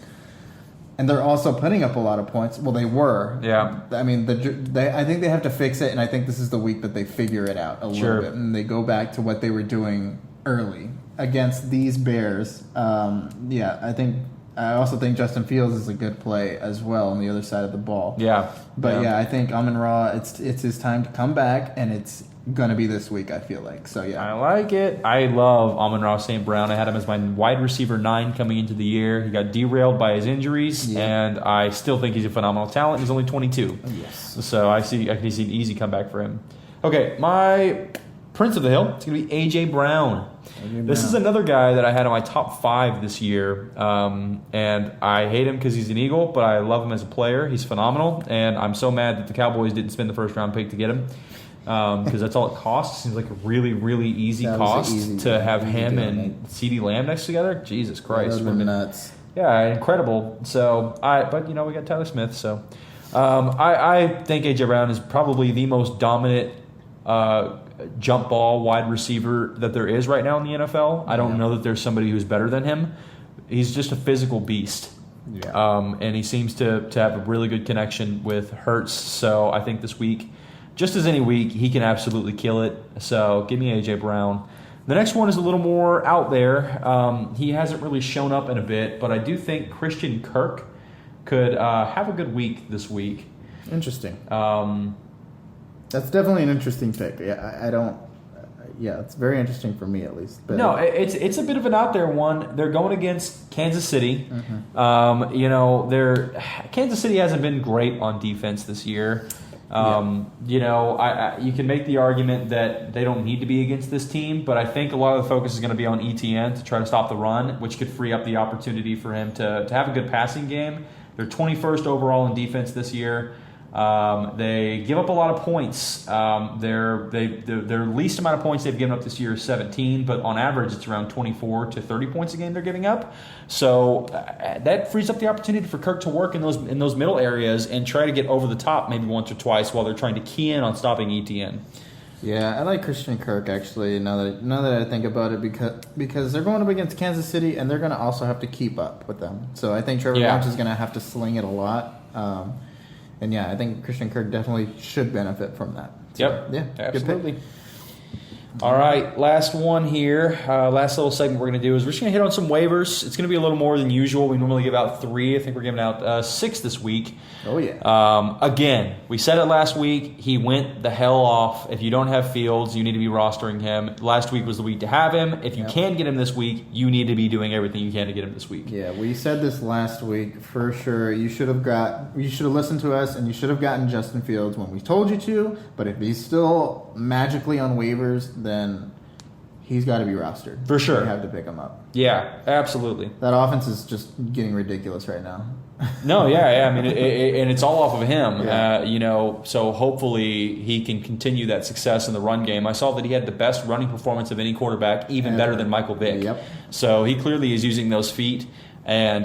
and they're also putting up a lot of points. Well, they were. Yeah. I mean, I think they have to fix it, and I think this is the week that they figure it out a little bit, and they go back to what they were doing early against these Bears. I also think Justin Fields is a good play as well on the other side of the ball. Yeah. But, I think Amon-Ra, it's his time to come back, and it's going to be this week, I feel like. So, I like it. I love Amon-Ra St. Brown. I had him as my wide receiver 9 coming into the year. He got derailed by his injuries, and I still think he's a phenomenal talent. He's only 22. Yes. So I can see an easy comeback for him. Okay, my Prince of the Hill, it's going to be A.J. Brown. This is another guy that I had in my top 5 this year, and I hate him because he's an Eagle, but I love him as a player. He's phenomenal, and I'm so mad that the Cowboys didn't spend the first-round pick to get him. Because that's all it costs. Seems like a really, really easy cost to have him and CeeDee Lamb next together. Jesus Christ, that nuts. Yeah, incredible. So but we got Tyler Smith. So I think AJ Brown is probably the most dominant jump ball wide receiver that there is right now in the NFL. I don't know that there's somebody who's better than him. He's just a physical beast. Yeah. And he seems to have a really good connection with Hurts. So I think this week, just as any week, he can absolutely kill it. So give me A.J. Brown. The next one is a little more out there. He hasn't really shown up in a bit, but I do think Christian Kirk could have a good week this week. Interesting. That's definitely an interesting pick. It's very interesting for me at least. But no, it's a bit of an out there one. They're going against Kansas City. Mm-hmm. Kansas City hasn't been great on defense this year. You can make the argument that they don't need to be against this team, but I think a lot of the focus is going to be on ETN to try to stop the run, which could free up the opportunity for him to have a good passing game. They're 21st overall in defense this year. They give up a lot of points. Their least amount of points they've given up this year is 17, but on average it's around 24 to 30 points a game they're giving up. So that frees up the opportunity for Kirk to work in those middle areas and try to get over the top maybe once or twice while they're trying to key in on stopping ETN. Yeah, I like Christian Kirk actually. Now that I think about it, because they're going up against Kansas City and they're going to also have to keep up with them. So I think Trevor Lawrence is going to have to sling it a lot. And yeah, I think Christian Kirk definitely should benefit from that. So, yep. Yeah. Absolutely. All right, last one here. Last little segment we're going to do is we're just going to hit on some waivers. It's going to be a little more than usual. We normally give out 3. I think we're giving out 6 this week. Oh, yeah. Again, we said it last week. He went the hell off. If you don't have Fields, you need to be rostering him. Last week was the week to have him. If you can get him this week, you need to be doing everything you can to get him this week. Yeah, we said this last week for sure. You should have listened to us, and you should have gotten Justin Fields when we told you to. But if he's still magically on waivers, then he's got to be rostered. For sure. You have to pick him up. Yeah, absolutely. That offense is just getting ridiculous right now. No, yeah. I mean, and it's all off of him. Yeah. So hopefully he can continue that success in the run game. I saw that he had the best running performance of any quarterback, even better than Michael Vick. Yep. So he clearly is using those feet. And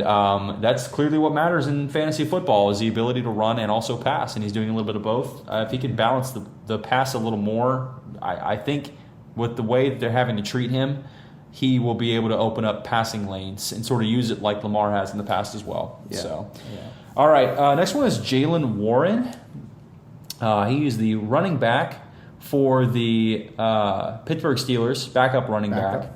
that's clearly what matters in fantasy football is the ability to run and also pass. And he's doing a little bit of both. If he can balance the pass a little more, I think with the way that they're having to treat him, he will be able to open up passing lanes and sort of use it like Lamar has in the past as well. Yeah. So, yeah. All right, next one is Jaylen Warren. He is the running back for the Pittsburgh Steelers, backup running back.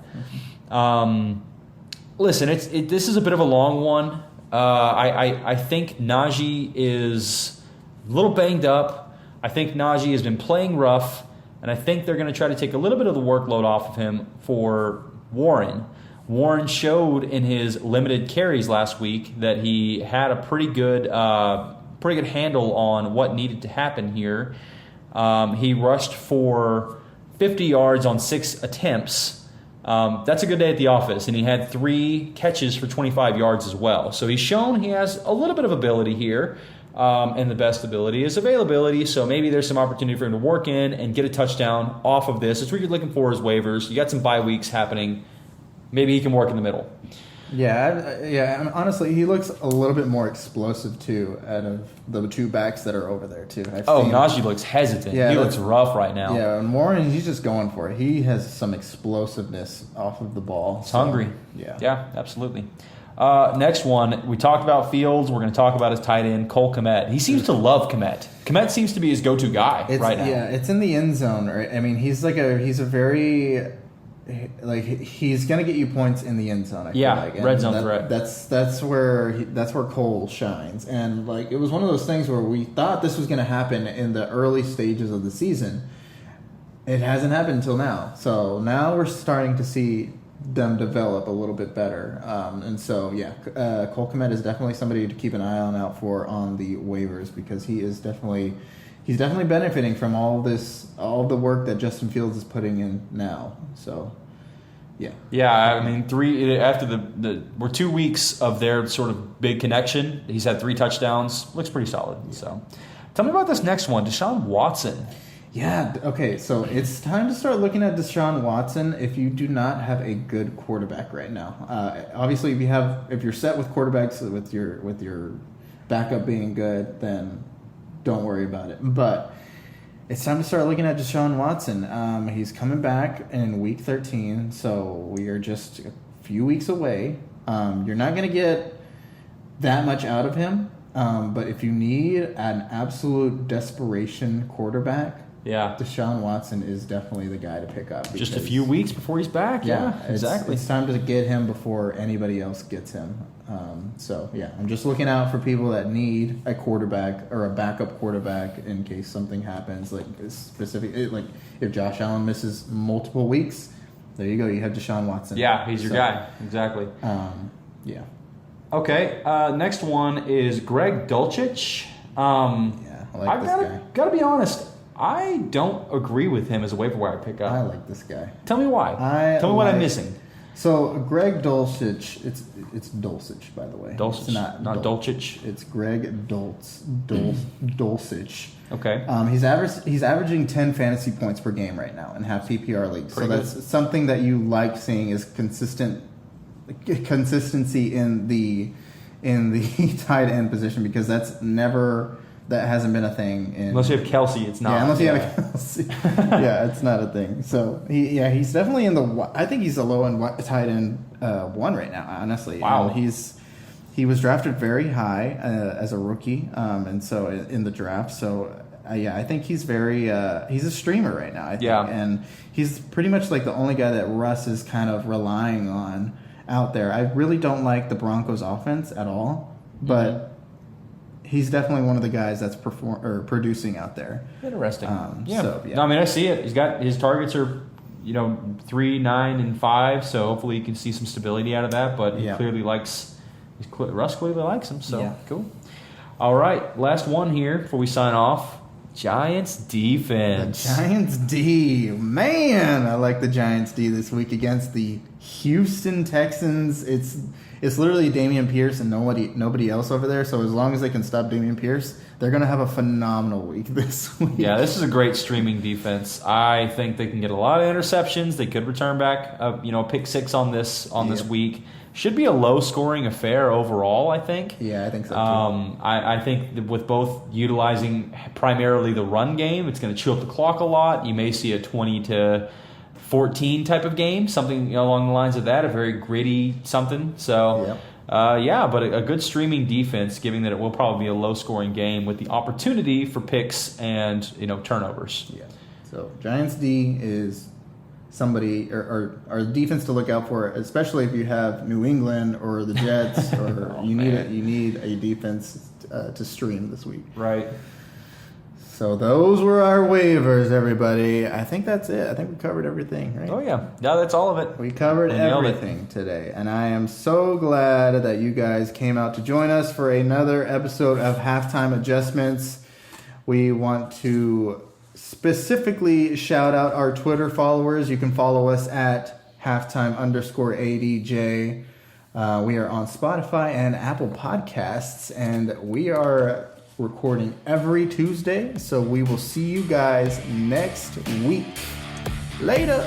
Listen, this is a bit of a long one. I think Najee is a little banged up. I think Najee has been playing rough, and I think they're going to try to take a little bit of the workload off of him for Warren. Warren showed in his limited carries last week that he had a pretty good handle on what needed to happen here. He rushed for 50 yards on 6 attempts. That's a good day at the office, and he had 3 catches for 25 yards as well. So he's shown he has a little bit of ability here, and the best ability is availability. So maybe there's some opportunity for him to work in and get a touchdown off of this. It's what you're looking for is waivers. You got some bye weeks happening. Maybe he can work in the middle. Yeah. I mean, honestly, he looks a little bit more explosive too, out of the 2 backs that are over there too. Najee looks hesitant. Yeah, he looks rough right now. Yeah, and Warren, he's just going for it. He has some explosiveness off of the ball. He's hungry. Yeah, absolutely. Next one, we talked about Fields. We're going to talk about his tight end, Cole Kmet. He seems to love Kmet. Kmet seems to be his go-to guy right now. Yeah, it's in the end zone. Right? I mean, he's a very he's gonna get you points in the end zone. I feel like. Red zone threat. That's where Cole shines. And it was one of those things where we thought this was gonna happen in the early stages of the season. It hasn't happened until now. So now we're starting to see them develop a little bit better. And so Cole Kmet is definitely somebody to keep an eye out for on the waivers because he's definitely benefiting from all the work that Justin Fields is putting in now. So, yeah. Yeah, I mean, after we're 2 weeks of their sort of big connection. He's had 3 touchdowns. Looks pretty solid. Yeah. So, tell me about this next one, Deshaun Watson. Yeah, okay, so it's time to start looking at Deshaun Watson if you do not have a good quarterback right now. Obviously, if you're set with quarterbacks with your backup being good, then don't worry about it. But it's time to start looking at Deshaun Watson. He's coming back in week 13, so we are just a few weeks away. You're not going to get that much out of him, but if you need an absolute desperation quarterback, Deshaun Watson is definitely the guy to pick up. Just a few weeks before he's back. Yeah, exactly. It's time to get him before anybody else gets him. I'm just looking out for people that need a quarterback or a backup quarterback in case something happens. Like if Josh Allen misses multiple weeks, there you go. You have Deshaun Watson. Yeah, he's your guy. Exactly. Okay. Next one is Greg Dulcich. I like this guy. Gotta be honest. I don't agree with him as a waiver wire pickup. I like this guy. Tell me why. Tell me what I'm missing. So Greg Dulcich, it's Dulcich, by the way. Dulcich, it's not Dulcich. It's Greg Dulcich. Okay. He's averaging 10 fantasy points per game right now in half PPR leagues. So that's something that you like seeing is consistency in the tight end position, because that hasn't been a thing. Unless you have Kelsey, it's not. Yeah, unless you have Kelsey. Yeah, it's not a thing. So he's definitely in the. I think he's a low end tight end one right now. Honestly, wow. He was drafted very high as a rookie, and so in the draft. So I think he's he's a streamer right now. I think. Yeah, and he's pretty much like the only guy that Russ is kind of relying on out there. I really don't like the Broncos offense at all, but. He's definitely one of the guys that's producing out there. Interesting. Yeah. So, No, I mean, I see it. He's got his targets are, 3, 9, and 5. So hopefully you can see some stability out of that. But he clearly likes. Russ clearly likes him. So cool. All right, last one here before we sign off. Giants defense. The Giants D, man, I like the Giants D this week against the Houston Texans. It's literally Dameon Pierce and nobody else over there. So as long as they can stop Dameon Pierce, they're going to have a phenomenal week this week. Yeah, this is a great streaming defense. I think they can get a lot of interceptions. They could return back, pick 6 on this week. Should be a low-scoring affair overall, I think. Yeah, I think so, too. I think with both utilizing primarily the run game, it's going to chew up the clock a lot. You may see a 20-14 type of game, something along the lines of that, a very gritty something. So, but a good streaming defense, given that it will probably be a low-scoring game with the opportunity for picks and turnovers. Yeah. So Giants D is somebody or a defense to look out for, especially if you have New England or the Jets, or you need a defense to stream this week. Right. So those were our waivers, everybody. I think that's it. I think we covered everything, right? Oh yeah, that's all of it. We covered everything today, and I am so glad that you guys came out to join us for another episode of Halftime Adjustments. We want to specifically shout out our Twitter followers. You can follow us at halftime_ADJ. We are on Spotify and Apple Podcasts, and we are recording every Tuesday. So we will see you guys next week. Later.